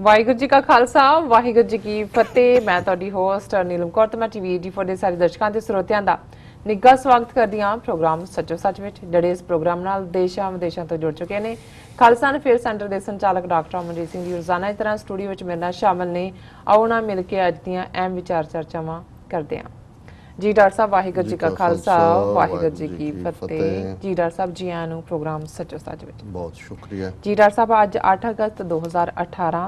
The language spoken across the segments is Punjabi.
ਵਾਹਿਗੁਰੂ ਜੀ ਕਾ ਖਾਲਸਾ ਵਾਹਿਗੁਰੂ ਜੀ ਕੀ ਫਤਿਹ। ਮੈਂ ਤੁਹਾਡੀ ਹੋਸਟ ਨੀਲਮ ਕੌਰ ਤੇ ਮੈਂ ਟੀਵੀ 84 ਦੇ ਸਾਰੇ ਦਰਸ਼ਕਾਂ ਤੇ ਸਰੋਤਿਆਂ ਦਾ ਨਿੱਘਾ ਸਵਾਗਤ ਕਰਦੀ ਹਾਂ ਪ੍ਰੋਗਰਾਮ ਸੱਚੋ ਸੱਚ ਵਿੱਚ। ਜਿਹੜੇ ਇਸ ਪ੍ਰੋਗਰਾਮ ਨਾਲ ਦੇਸ਼ਾਂ ਵਿਦੇਸ਼ਾਂ ਤੋਂ ਜੁੜ ਚੁੱਕੇ ਨੇ। ਖਾਲਸਾ ਅਫੇਅਰ ਸੈਂਟਰ ਦੇ ਸੰਚਾਲਕ ਡਾਕਟਰ ਅਮਨਜੀਤ ਸਿੰਘ ਜੀ ਰੋਜ਼ਾਨਾ ਇਸ ਤਰ੍ਹਾਂ ਸਟੂਡੀਓ ਵਿੱਚ ਮੇਰੇ ਨਾਲ ਸ਼ਾਮਲ ਨੇ। ਆਓ ਨਾ ਮਿਲ ਕੇ ਅੱਜ ਦੀਆਂ ਅਹਿਮ ਵਿਚਾਰ ਚਰਚਾਵਾਂ ਕਰਦੇ ਹਾਂ। जी डॉक्टर साहब वाहिगुरू जी का खालसा वाहिगुरू जी की फतेह। जी डॉक्टर साहब जी आयां नूं प्रोग्राम सचो सच विच बहुत शुक्रिया जी। डॉक्टर साहब अज 8 अगस्त 2018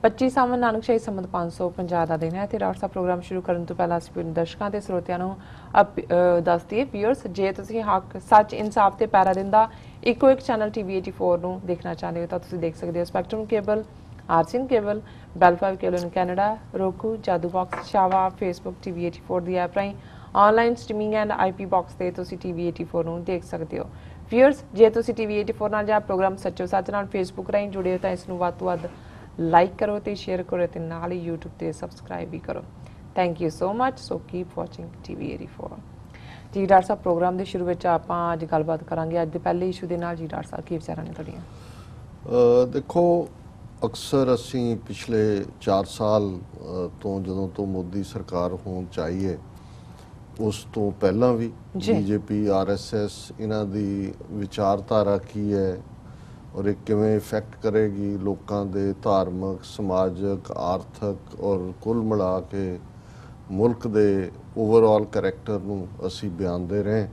25 सावन नानकशाही संमत 550 ਦਾ ਦਿਨ ਹੈ ਤੇ ਡਾਕਟਰ ਸਾਹਿਬ ਪ੍ਰੋਗਰਾਮ ਸ਼ੁਰੂ ਕਰਨ ਤੋਂ ਪਹਿਲਾਂ ਅਸੀਂ ਦਰਸ਼ਕਾਂ ਤੇ ਸਰੋਤਿਆਂ ਨੂੰ ਦੱਸ ਦਈਏ ਵੀਅਰਸ, ਜੇ ਤੁਸੀਂ ਹੱਕ ਸੱਚ ਇਨਸਾਫ ਤੇ ਪੈਰਾ ਦਿੰਦਾ ਇੱਕੋ ਇੱਕ ਚੈਨਲ ਟੀਵੀ 84 ਨੂੰ ਦੇਖਣਾ ਚਾਹੁੰਦੇ ਹੋ ਤਾਂ ਤੁਸੀਂ ਦੇਖ ਸਕਦੇ ਹੋ ਸਪੈਕਟਰਮ ਕੇਬਲ, आरसीएन केबल, बैल 5 केबल इन कैनेडा, roku, जादू बॉक्स, शावा, फेसबुक TV 84 ਦੀ ਐਪ ਰਾਹੀਂ online streaming and IP box ਤੇ ਤੁਸੀਂ TV 84 ਨੂੰ ਦੇਖ ਸਕਦੇ ਹੋ। ਵੀਅਰਸ, ਜੇ ਤੁਸੀਂ TV 84 ਨਾਲ ਜਾਂ ਪ੍ਰੋਗਰਾਮ ਸੱਚੋ ਸੱਚ ਨਾਲ ਫੇਸਬੁੱਕ ਰਾਹੀਂ ਜੁੜੇ ਹੋ ਤਾਂ ਇਸ ਨੂੰ ਵੱਧ ਤੋਂ ਵੱਧ ਲਾਈਕ ਕਰੋ ਤੇ ਸ਼ੇਅਰ ਕਰੋ ਤੇ ਨਾਲ ਹੀ YouTube ਤੇ ਸਬਸਕ੍ਰਾਈਬ ਵੀ ਕਰੋ। Thank you so much. So keep watching TV 84। ਜੀ ਡਾਕਟਰ ਸਾਹਿਬ, ਪ੍ਰੋਗਰਾਮ ਦੇ ਸ਼ੁਰੂ ਵਿੱਚ ਆਪਾਂ ਅੱਜ ਗੱਲਬਾਤ ਕਰਾਂਗੇ ਅੱਜ ਦੇ ਪਹਿਲੇ ਇਸ਼ੂ ਦੇ ਨਾਲ। ਜੀ ਡਾਕਟਰ ਸਾਹਿਬ, ਕੀ ਵਿਚਾਰਾਂ ਨੇ ਤੁਹਾਡੀਆਂ? ਦੇਖੋ, ਅਕਸਰ ਅਸੀਂ ਪਿਛਲੇ 4 ਸਾਲ ਤੋਂ ਜਦੋਂ ਤੋਂ ਮੋਦੀ ਸਰਕਾਰ ਹੋਣ ਚਾਹੀਏ ਉਸ ਤੋਂ ਪਹਿਲਾਂ ਵੀ BJP RSS ਇਹਨਾਂ ਦੀ ਵਿਚਾਰਧਾਰਾ ਕੀ ਹੈ ਔਰ ਇਹ ਕਿਵੇਂ ਇਫੈਕਟ ਕਰੇਗੀ ਲੋਕਾਂ ਦੇ ਧਾਰਮਿਕ, ਸਮਾਜਿਕ, ਆਰਥਿਕ ਔਰ ਕੁੱਲ ਮਿਲਾ ਕੇ ਮੁਲਕ ਦੇ ਓਵਰਆਲ ਕਰੈਕਟਰ ਨੂੰ ਅਸੀਂ ਬਿਆਨਦੇ ਰਹੇ।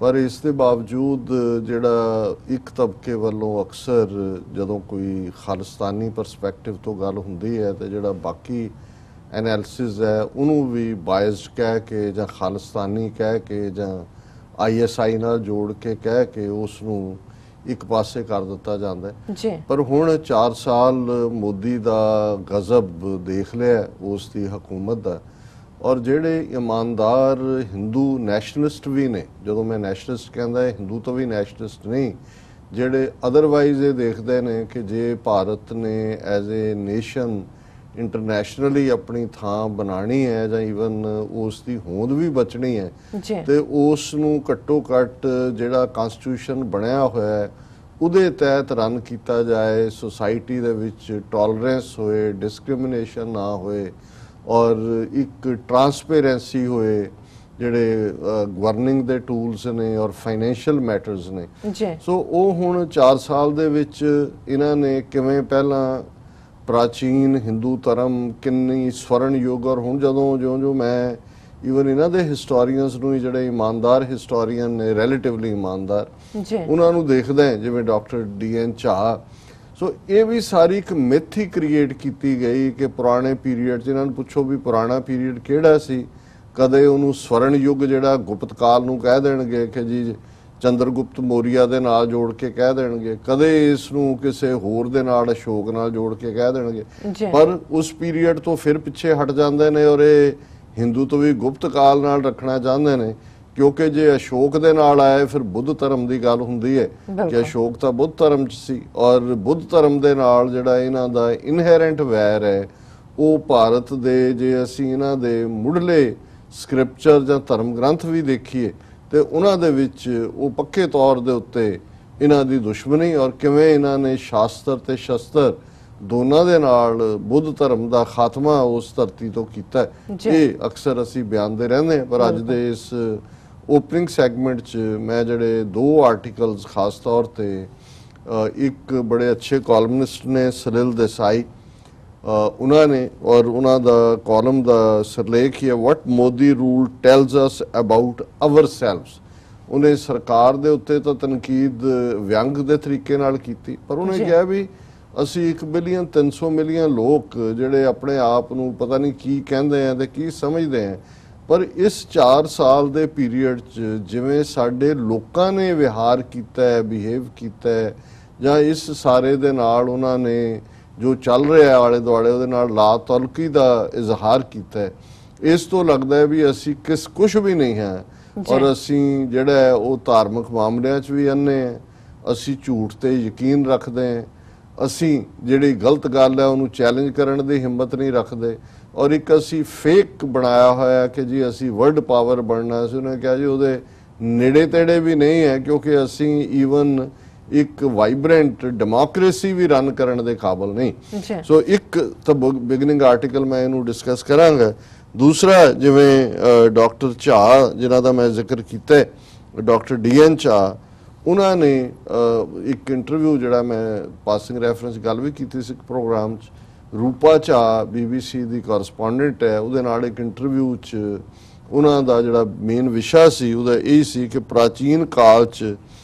ਪਰ ਇਸ ਦੇ ਬਾਵਜੂਦ ਜਿਹੜਾ ਇੱਕ ਤਬਕੇ ਵੱਲੋਂ ਅਕਸਰ ਜਦੋਂ ਕੋਈ ਖਾਲਿਸਤਾਨੀ ਪਰਸਪੈਕਟਿਵ ਤੋਂ ਗੱਲ ਹੁੰਦੀ ਹੈ ਤੇ ਜਿਹੜਾ ਬਾਕੀ ਐਨਾਲਿਸਿਸ ਹੈ ਉਹਨੂੰ ਵੀ ਬਾਇਸਡ ਕਹਿ ਕੇ ਜਾਂ ਖਾਲਿਸਤਾਨੀ ਕਹਿ ਕੇ ਜਾਂ ISI ਨਾਲ ਜੋੜ ਕੇ ਕਹਿ ਕੇ ਉਸ ਨੂੰ ਇੱਕ ਪਾਸੇ ਕਰ ਦਿੱਤਾ ਜਾਂਦਾ ਹੈ। ਪਰ ਹੁਣ 4 ਸਾਲ ਮੋਦੀ ਦਾ ਗਜ਼ਬ ਦੇਖ ਲਿਆ ਉਸ ਦੀ ਹਕੂਮਤ ਦਾ, ਔਰ ਜਿਹੜੇ ਇਮਾਨਦਾਰ ਹਿੰਦੂ ਨੈਸ਼ਨਲਿਸਟ ਵੀ ਨੇ, ਜਦੋਂ ਮੈਂ ਨੈਸ਼ਨਲਿਸਟ ਕਹਿੰਦਾ ਹਿੰਦੂ ਤੋਂ ਵੀ ਨੈਸ਼ਨਲਿਸਟ ਨਹੀਂ, ਜਿਹੜੇ ਅਦਰਵਾਈਜ਼ ਇਹ ਦੇਖਦੇ ਨੇ ਕਿ ਜੇ ਭਾਰਤ ਨੇ ਐਜ਼ ਏ ਨੇਸ਼ਨ ਇੰਟਰਨੈਸ਼ਨਲੀ ਆਪਣੀ ਥਾਂ ਬਣਾਉਣੀ ਹੈ ਜਾਂ ਈਵਨ ਉਸ ਦੀ ਹੋਂਦ ਵੀ ਬਚਣੀ ਹੈ ਤੇ ਉਸ ਨੂੰ ਘੱਟੋ ਘੱਟ ਜਿਹੜਾ ਕਨਸਟੀਟਿਊਸ਼ਨ ਬਣਿਆ ਹੋਇਆ ਹੈ ਉਹਦੇ ਤਹਿਤ ਰਨ ਕੀਤਾ ਜਾਏ, ਸੁਸਾਇਟੀ ਦੇ ਵਿੱਚ ਟੋਲਰੈਂਸ ਹੋਏ, ਡਿਸਕ੍ਰਿਮੀਨੇਸ਼ਨ ਨਾ ਹੋਏ ਔਰ ਇੱਕ ਟਰਾਂਸਪੇਰੈਂਸੀ ਹੋਏ ਜਿਹੜੇ ਗਵਰਨਿੰਗ ਦੇ ਟੂਲਸ ਨੇ ਔਰ ਫਾਈਨੈਂਸ਼ੀਅਲ ਮੈਟਰਸ ਨੇ। ਸੋ ਉਹ ਹੁਣ 4 ਸਾਲ ਦੇ ਵਿੱਚ ਇਹਨਾਂ ਨੇ ਕਿਵੇਂ ਪਹਿਲਾਂ ਪ੍ਰਾਚੀਨ ਹਿੰਦੂ ਧਰਮ ਕਿੰਨੀ ਸਵਰਨ ਯੁੱਗ, ਔਰ ਹੁਣ ਜਦੋਂ ਜੋ ਮੈਂ ਈਵਨ ਇਹਨਾਂ ਦੇ ਹਿਸਟੋਰੀਅਨਸ ਨੂੰ ਜਿਹੜੇ ਇਮਾਨਦਾਰ ਹਿਸਟੋਰੀਅਨ ਨੇ, ਰਿਲੇਟਿਵਲੀ ਇਮਾਨਦਾਰ, ਉਹਨਾਂ ਨੂੰ ਦੇਖਦੇ ਹਾਂ ਜਿਵੇਂ ਡਾਕਟਰ DN ਝਾ। ਸੋ ਇਹ ਵੀ ਸਾਰੀ ਇੱਕ ਮਿਥ ਹੀ ਕ੍ਰੀਏਟ ਕੀਤੀ ਗਈ ਕਿ ਪੁਰਾਣੇ ਪੀਰੀਅਡ 'ਚ ਇਹਨਾਂ ਨੂੰ ਪੁੱਛੋ ਵੀ ਪੁਰਾਣਾ ਪੀਰੀਅਡ ਕਿਹੜਾ ਸੀ। ਕਦੇ ਉਹਨੂੰ ਸਵਰਨ ਯੁੱਗ ਜਿਹੜਾ ਗੁਪਤ ਕਾਲ ਨੂੰ ਕਹਿ ਦੇਣਗੇ ਕਿ ਜੀ ਚੰਦਰਗੁਪਤ ਮੌਰੀਆ ਦੇ ਨਾਲ ਜੋੜ ਕੇ ਕਹਿ ਦੇਣਗੇ, ਕਦੇ ਇਸ ਨੂੰ ਕਿਸੇ ਹੋਰ ਦੇ ਨਾਲ ਅਸ਼ੋਕ ਨਾਲ ਜੋੜ ਕੇ ਕਹਿ ਦੇਣਗੇ, ਪਰ ਉਸ ਪੀਰੀਅਡ ਤੋਂ ਫਿਰ ਪਿੱਛੇ ਹਟ ਜਾਂਦੇ ਨੇ ਔਰ ਇਹ ਹਿੰਦੂ ਤੋਂ ਵੀ ਗੁਪਤ ਕਾਲ ਨਾਲ ਰੱਖਣਾ ਚਾਹੁੰਦੇ ਨੇ ਕਿਉਂਕਿ ਜੇ ਅਸ਼ੋਕ ਦੇ ਨਾਲ ਆਏ ਫਿਰ ਬੁੱਧ ਧਰਮ ਦੀ ਗੱਲ ਹੁੰਦੀ ਹੈ ਕਿ ਅਸ਼ੋਕ ਤਾਂ ਬੁੱਧ ਧਰਮ 'ਚ ਸੀ ਔਰ ਬੁੱਧ ਧਰਮ ਦੇ ਨਾਲ ਜਿਹੜਾ ਇਹਨਾਂ ਦਾ ਇਨਹੈਰੈਂਟ ਵੈਰ ਹੈ ਉਹ ਭਾਰਤ ਦੇ, ਜੇ ਅਸੀਂ ਇਹਨਾਂ ਦੇ ਮੁੱਢਲੇ ਸਕ੍ਰਿਪਚਰ ਜਾਂ ਧਰਮ ਗ੍ਰੰਥ ਵੀ ਦੇਖੀਏ ਤੇ ਉਹਨਾਂ ਦੇ ਵਿੱਚ ਉਹ ਪੱਕੇ ਤੌਰ ਦੇ ਉੱਤੇ ਇਹਨਾਂ ਦੀ ਦੁਸ਼ਮਣੀ ਔਰ ਕਿਵੇਂ ਇਹਨਾਂ ਨੇ ਸ਼ਾਸਤਰ ਤੇ ਸ਼ਸਤਰ ਦੋਨਾਂ ਦੇ ਨਾਲ ਬੁੱਧ ਧਰਮ ਦਾ ਖਾਤਮਾ ਉਸ ਧਰਤੀ ਤੋਂ ਕੀਤਾ। ਇਹ ਅਕਸਰ ਅਸੀਂ ਬਿਆਨਦੇ ਰਹਿੰਦੇ ਹਾਂ, ਪਰ ਅੱਜ ਦੇ ਇਸ ਓਪਨਿੰਗ ਸੈਗਮੈਂਟ 'ਚ ਮੈਂ ਜਿਹੜੇ 2 ਆਰਟੀਕਲਸ ਖਾਸ ਤੌਰ ਤੇ, ਇੱਕ ਬੜੇ ਅੱਛੇ ਕਾਲਮਨਿਸਟ ਨੇ ਸਲਿਲ ਦੇਸਾਈ, ਉਹਨਾਂ ਨੇ ਔਰ ਉਹਨਾਂ ਦਾ ਕਾਲਮ ਦਾ ਸਿਰਲੇਖ ਹੀ ਹੈ what Modi rule tells us about our selves. ਉਹਨੇ ਸਰਕਾਰ ਦੇ ਉੱਤੇ ਤਾਂ ਤਨਕੀਦ ਵਿਅੰਗ ਦੇ ਤਰੀਕੇ ਨਾਲ ਕੀਤੀ, ਪਰ ਉਹਨੇ ਕਿਹਾ ਵੀ ਅਸੀਂ 1 ਬਿਲੀਅਨ 300 ਮਿਲੀਅਨ ਲੋਕ ਜਿਹੜੇ ਆਪਣੇ ਆਪ ਨੂੰ ਪਤਾ ਨਹੀਂ ਕੀ ਕਹਿੰਦੇ ਆ ਤੇ ਕੀ ਸਮਝਦੇ ਆ, ਪਰ ਇਸ 4 ਸਾਲ ਦੇ ਪੀਰੀਅਡ 'ਚ ਜਿਵੇਂ ਸਾਡੇ ਲੋਕਾਂ ਨੇ ਵਿਹਾਰ ਕੀਤਾ ਹੈ, ਬਿਹੇਵ ਕੀਤਾ ਹੈ, ਜਾਂ ਇਸ ਸਾਰੇ ਦੇ ਨਾਲ ਉਹਨਾਂ ਨੇ ਜੋ ਚੱਲ ਰਿਹਾ ਆਲੇ ਦੁਆਲੇ ਉਹਦੇ ਨਾਲ ਲਾ ਤਲਕੀ ਦਾ ਇਜ਼ਹਾਰ ਕੀਤਾ ਹੈ, ਇਸ ਤੋਂ ਲੱਗਦਾ ਹੈ ਵੀ ਅਸੀਂ ਕੁਛ ਵੀ ਨਹੀਂ ਹੈ ਔਰ ਅਸੀਂ ਜਿਹੜਾ ਹੈ ਉਹ ਧਾਰਮਿਕ ਮਾਮਲਿਆਂ 'ਚ ਵੀ ਅੰਨੇ ਹੈ, ਅਸੀਂ ਝੂਠ ਤੇ ਯਕੀਨ ਰੱਖਦੇ ਹਾਂ, ਅਸੀਂ ਜਿਹੜੀ ਗਲਤ ਗੱਲ ਹੈ ਉਹਨੂੰ ਚੈਲੰਜ ਕਰਨ ਦੀ ਹਿੰਮਤ ਨਹੀਂ ਰੱਖਦੇ ਔਰ ਇੱਕ ਅਸੀਂ ਫੇਕ ਬਣਾਇਆ ਹੋਇਆ ਕਿ ਜੀ ਅਸੀਂ ਵਰਲਡ ਪਾਵਰ ਬਣਨਾ ਸੀ। ਉਹਨੇ ਕਿਹਾ ਜੀ ਉਹਦੇ ਨੇੜੇ ਤੇੜੇ ਵੀ ਨਹੀਂ ਹੈ ਕਿਉਂਕਿ ਅਸੀਂ ਈਵਨ ਇੱਕ ਵਾਈਬ੍ਰੈਂਟ ਡੈਮੋਕ੍ਰੇਸੀ ਵੀ ਰਨ ਕਰਨ ਦੇ ਕਾਬਲ ਨਹੀਂ। ਸੋ ਇੱਕ ਤਾਂ ਬਿਗਨਿੰਗ ਆਰਟੀਕਲ ਮੈਂ ਇਹਨੂੰ ਡਿਸਕਸ ਕਰਾਂਗਾ। ਦੂਸਰਾ ਜਿਵੇਂ ਡਾਕਟਰ ਝਾ ਜਿਨ੍ਹਾਂ ਦਾ ਮੈਂ ਜ਼ਿਕਰ ਕੀਤਾ, ਡਾਕਟਰ DN ਝਾ, ਉਹਨਾਂ ਨੇ ਇੱਕ ਇੰਟਰਵਿਊ ਜਿਹੜਾ ਮੈਂ ਪਾਸਿੰਗ ਰੈਫਰੈਂਸ ਗੱਲ ਵੀ ਕੀਤੀ ਸੀ ਪ੍ਰੋਗਰਾਮ 'ਚ, ਰੂਪਾ ਝਾ BBC ਦੀ ਕੋਰਸਪੋਂਡੈਂਟ ਹੈ, ਉਹਦੇ ਨਾਲ ਇੱਕ ਇੰਟਰਵਿਊ 'ਚ ਉਹਨਾਂ ਦਾ ਜਿਹੜਾ ਮੇਨ ਵਿਸ਼ਾ ਸੀ ਉਹਦਾ ਇਹ ਸੀ ਕਿ ਪ੍ਰਾਚੀਨ ਕਾਲ 'ਚ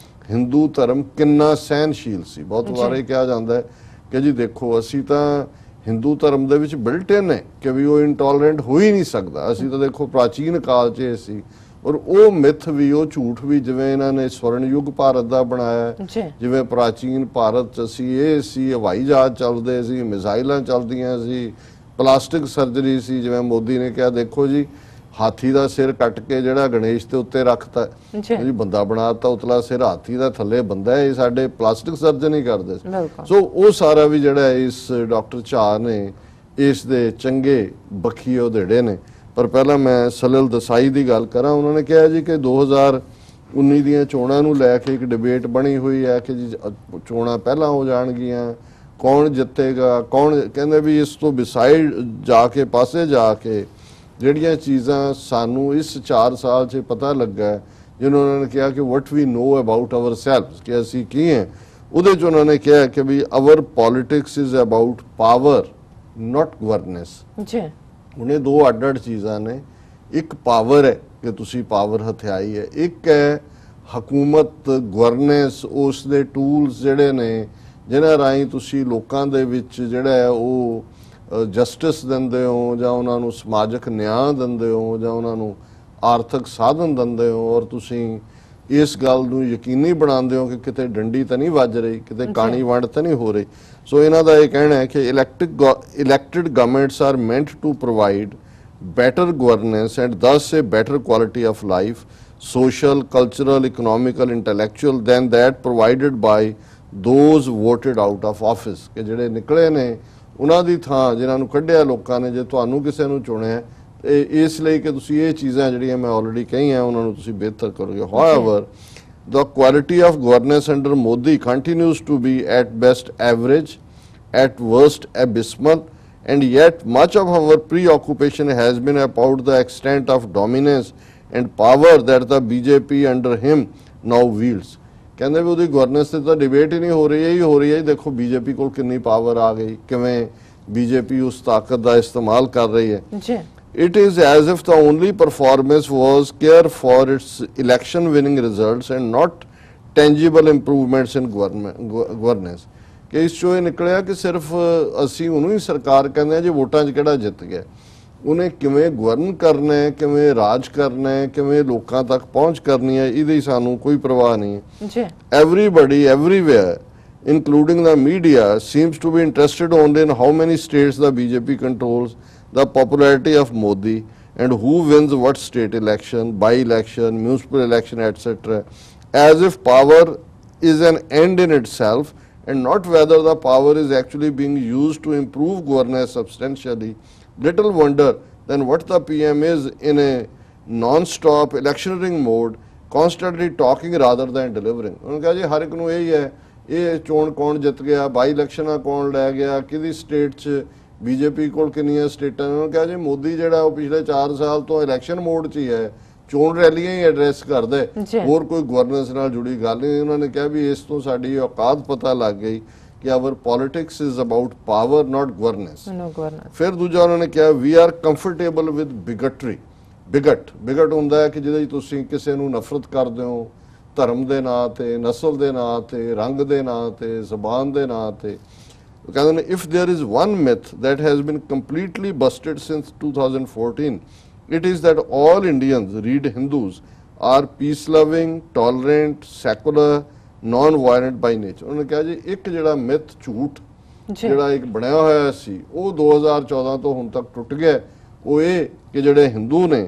ਹਿੰਦੂ ਧਰਮ ਕਿੰਨਾ ਸਹਿਨਸ਼ੀਲ ਸੀ। ਬਹੁਤ ਵਾਰ ਇਹ ਕਿਹਾ ਜਾਂਦਾ ਹੈ ਕਿ ਜੀ ਦੇਖੋ ਅਸੀਂ ਤਾਂ ਹਿੰਦੂ ਧਰਮ ਦੇ ਵਿੱਚ ਬਿਲਟ ਇਨ ਹੈ ਕਿ ਵੀ ਉਹ ਇੰਟੋਲਰੈਂਟ ਹੋ ਹੀ ਨਹੀਂ ਸਕਦਾ। ਅਸੀਂ ਤਾਂ ਦੇਖੋ ਪ੍ਰਾਚੀਨ ਕਾਲ 'ਚ ਇਹ ਸੀ, ਔਰ ਉਹ ਮਿਥ ਵੀ, ਉਹ ਝੂਠ ਵੀ, ਜਿਵੇਂ ਇਹਨਾਂ ਨੇ ਸਵਰਨ ਯੁੱਗ ਭਾਰਤ ਦਾ ਬਣਾਇਆ, ਜਿਵੇਂ ਪ੍ਰਾਚੀਨ ਭਾਰਤ 'ਚ ਅਸੀਂ ਇਹ ਸੀ ਹਵਾਈ ਜਹਾਜ਼ ਚੱਲਦੇ ਸੀ, ਮਿਜ਼ਾਈਲਾਂ ਚੱਲਦੀਆਂ ਸੀ, ਪਲਾਸਟਿਕ ਸਰਜਰੀ ਸੀ। ਜਿਵੇਂ ਮੋਦੀ ਨੇ ਕਿਹਾ ਦੇਖੋ ਜੀ ਹਾਥੀ ਦਾ ਸਿਰ ਕੱਟ ਕੇ ਜਿਹੜਾ ਗਣੇਸ਼ ਦੇ ਉੱਤੇ ਰੱਖਤਾ ਜੀ, ਬੰਦਾ ਬਣਾਤਾ, ਉਤਲਾ ਸਿਰ ਹਾਥੀ ਦਾ, ਥੱਲੇ ਬੰਦਾ ਹੈ, ਇਹ ਸਾਡੇ ਪਲਾਸਟਿਕ ਸਰਜਨ ਹੀ ਕਰਦੇ ਸੀ। ਸੋ ਉਹ ਸਾਰਾ ਵੀ ਜਿਹੜਾ ਇਸ ਡਾਕਟਰ ਝਾ ਨੇ ਇਸ ਦੇ ਚੰਗੇ ਬਖੀ ਉਧੇੜੇ ਨੇ। ਪਰ ਪਹਿਲਾਂ ਮੈਂ ਸਲਿਲ ਦਸਾਈ ਦੀ ਗੱਲ ਕਰਾਂ। ਉਹਨਾਂ ਨੇ ਕਿਹਾ ਜੀ ਕਿ 2019 ਦੀਆਂ ਚੋਣਾਂ ਨੂੰ ਲੈ ਕੇ ਇੱਕ ਡਿਬੇਟ ਬਣੀ ਹੋਈ ਹੈ ਕਿ ਜੀ ਚੋਣਾਂ ਪਹਿਲਾਂ ਹੋ ਜਾਣਗੀਆਂ, ਕੌਣ ਜਿੱਤੇਗਾ, ਕੌਣ, ਕਹਿੰਦੇ ਵੀ ਇਸ ਤੋਂ ਬਿਸਾਈਡ ਜਾ ਕੇ, ਪਾਸੇ ਜਾ ਕੇ ਜਿਹੜੀਆਂ ਚੀਜ਼ਾਂ ਸਾਨੂੰ ਇਸ 4 ਸਾਲ 'ਚ ਪਤਾ ਲੱਗਾ, ਜਿਹਨੂੰ ਉਹਨਾਂ ਨੇ ਕਿਹਾ ਕਿ ਵਟ ਵੀ ਨੋ ਅਬਾਊਟ ਆਵਰ ਸੈਲਵਸ, ਕਿ ਅਸੀਂ ਕੀ ਹੈ, ਉਹਦੇ 'ਚ ਉਹਨਾਂ ਨੇ ਕਿਹਾ ਕਿ ਵੀ our politics is about power not governance. ਹੁਣ ਇਹ ਦੋ ਅੱਡ-ਅੱਡ ਚੀਜ਼ਾਂ ਨੇ। ਇੱਕ ਪਾਵਰ ਹੈ ਕਿ ਤੁਸੀਂ ਪਾਵਰ ਹਥਿਆਈ ਹੈ, ਇੱਕ ਹੈ ਹਕੂਮਤ, ਗਵਰਨੈਂਸ, ਉਸ ਦੇ ਟੂਲਸ ਜਿਹੜੇ ਨੇ ਜਿਨ੍ਹਾਂ ਰਾਹੀਂ ਤੁਸੀਂ ਲੋਕਾਂ ਦੇ ਵਿੱਚ ਜਿਹੜਾ ਹੈ ਉਹ ਜਸਟਿਸ ਦਿੰਦੇ ਹੋ, ਜਾਂ ਉਹਨਾਂ ਨੂੰ ਸਮਾਜਿਕ ਨਿਆਂ ਦਿੰਦੇ ਹੋ, ਜਾਂ ਉਹਨਾਂ ਨੂੰ ਆਰਥਿਕ ਸਾਧਨ ਦਿੰਦੇ ਹੋ, ਔਰ ਤੁਸੀਂ ਇਸ ਗੱਲ ਨੂੰ ਯਕੀਨੀ ਬਣਾਉਂਦੇ ਹੋ ਕਿ ਕਿਤੇ ਡੰਡੀ ਤਾਂ ਨਹੀਂ ਵੱਜ ਰਹੀ, ਕਿਤੇ ਕਾਣੀ ਵੰਡ ਤਾਂ ਨਹੀਂ ਹੋ ਰਹੀ। ਸੋ ਇਹਨਾਂ ਦਾ ਇਹ ਕਹਿਣਾ ਹੈ ਕਿ elected governments are meant to provide better governance and thus a better quality of life, social, cultural, economical, intellectual, than that provided by those voted out of office। ਕਿ ਜਿਹੜੇ ਨਿਕਲੇ ਨੇ ਉਹਨਾਂ ਦੀ ਥਾਂ ਜਿਨ੍ਹਾਂ ਨੂੰ ਕੱਢਿਆ ਲੋਕਾਂ ਨੇ, ਜੇ ਤੁਹਾਨੂੰ ਕਿਸੇ ਨੂੰ ਚੁਣਿਆ ਇਸ ਲਈ ਕਿ ਤੁਸੀਂ ਇਹ ਚੀਜ਼ਾਂ ਜਿਹੜੀਆਂ ਮੈਂ ਆਲਰੇਡੀ ਕਹੀਆਂ ਉਹਨਾਂ ਨੂੰ ਤੁਸੀਂ ਬਿਹਤਰ ਕਰੋਗੇ। However, the quality of governance under Modi continues to be at best average, at worst abysmal, and yet much of our preoccupation has been about the extent of dominance and power that the BJP under him now wields। ਕਹਿੰਦੇ ਵੀ ਉਹਦੀ ਗਵਰਨੈਂਸ ਤੇ ਤਾਂ ਡਿਬੇਟ ਹੀ ਨਹੀਂ ਹੋ ਰਹੀ, ਇਹੀ ਹੋ ਰਹੀ ਹੈ ਦੇਖੋ ਬੀਜੇਪੀ ਕੋਲ ਕਿੰਨੀ ਪਾਵਰ ਆ ਗਈ, ਕਿਵੇਂ ਬੀਜੇਪੀ ਉਸ ਤਾਕਤ ਦਾ ਇਸਤੇਮਾਲ ਕਰ ਰਹੀ ਹੈ। It is as if the only performance was care for its election winning results and not tangible improvements in governance। ਕਿ ਇਸ ਚੋਂ ਇਹ ਨਿਕਲਿਆ ਕਿ ਸਿਰਫ ਅਸੀਂ ਉਹਨੂੰ ਹੀ ਸਰਕਾਰ ਕਹਿੰਦੇ ਹਾਂ ਜੇ ਵੋਟਾਂ 'ਚ ਕਿਹੜਾ ਜਿੱਤ ਗਿਆ, ਉਹਨੇ ਕਿਵੇਂ ਗਵਰਨ ਕਰਨਾ ਹੈ, ਕਿਵੇਂ ਰਾਜ ਕਰਨਾ ਹੈ, ਕਿਵੇਂ ਲੋਕਾਂ ਤੱਕ ਪਹੁੰਚ ਕਰਨੀ ਹੈ, ਇਹਦੀ ਸਾਨੂੰ ਕੋਈ ਪਰਵਾਹ ਨਹੀਂ ਹੈ। Everybody everywhere including the media seems to be interested only in how many states the BJP controls, the popularity of Modi, and who wins what state election, by-election, municipal election, etc. As if power is an end in itself and not whether the power is actually being used to improve governance substantially. Little wonder then what the PM is in a non-stop electioneering mode, constantly talking rather than delivering। ਉਹਨੇ ਕਿਹਾ ਜੀ ਹਰ ਇੱਕ ਨੂੰ ਇਹੀ ਹੈ, ਇਹ ਚੋਣ ਕੌਣ ਜਿੱਤ ਗਿਆ, ਬਾਈ ਇਲੈਕਸ਼ਨਾਂ ਕੌਣ ਲੈ ਗਿਆ, ਕਿਹਦੀ ਸਟੇਟ 'ਚ ਬੀਜੇਪੀ ਕੋਲ ਕਿੰਨੀਆਂ ਸਟੇਟਾਂ ਨੇ। ਉਹਨੇ ਕਿਹਾ ਜੀ ਮੋਦੀ ਜਿਹੜਾ ਉਹ ਪਿਛਲੇ 4 ਸਾਲ ਤੋਂ ਇਲੈਕਸ਼ਨ ਮੋਡ 'ਚ ਹੀ ਹੈ, ਚੋਣ ਰੈਲੀਆਂ ਹੀ ਐਡਰੈਸ ਕਰਦੇ, ਹੋਰ ਕੋਈ ਗਵਰਨੈਂਸ ਨਾਲ ਜੁੜੀ ਗੱਲ ਨਹੀਂ। ਉਹਨਾਂ ਨੇ ਕਿਹਾ ਵੀ ਇਸ ਤੋਂ ਸਾਡੀ ਔਕਾਤ ਪਤਾ ਲੱਗ ਗਈ ਕਿ our politics is about power not governance. ਫਿਰ ਦੂਜਾ ਉਹਨਾਂ ਨੇ ਕਿਹਾ we are comfortable with bigotry. Bigot ਹੁੰਦਾ ਹੈ ਕਿ ਜਿਹਦੇ 'ਚ ਤੁਸੀਂ ਕਿਸੇ ਨੂੰ ਨਫ਼ਰਤ ਕਰਦੇ ਹੋ ਧਰਮ ਦੇ ਨਾਂ ਤੇ, ਨਸਲ ਦੇ ਨਾਂ ਤੇ, ਰੰਗ ਦੇ ਨਾਂ ਤੇ, ਜ਼ਬਾਨ ਦੇ ਨਾਂ ਤੇ। ਕਹਿੰਦੇ ਨੇ if there is one myth that has been completely busted since 2014, it is that all Indians, read Hindus, are peace-loving, tolerant, secular, non-violent by nature। ਉਹਨੇ ਕਿਹਾ ਜੀ ਇੱਕ ਜਿਹੜਾ ਮਿਥ ਝੂਠ ਜਿਹੜਾ ਇੱਕ ਬਣਿਆ ਹੋਇਆ ਸੀ ਉਹ 2014 ਤੋਂ ਹੁਣ ਤੱਕ ਟੁੱਟ ਗਿਆ। ਉਹ ਇਹ ਕਿ ਜਿਹੜੇ ਹਿੰਦੂ ਨੇ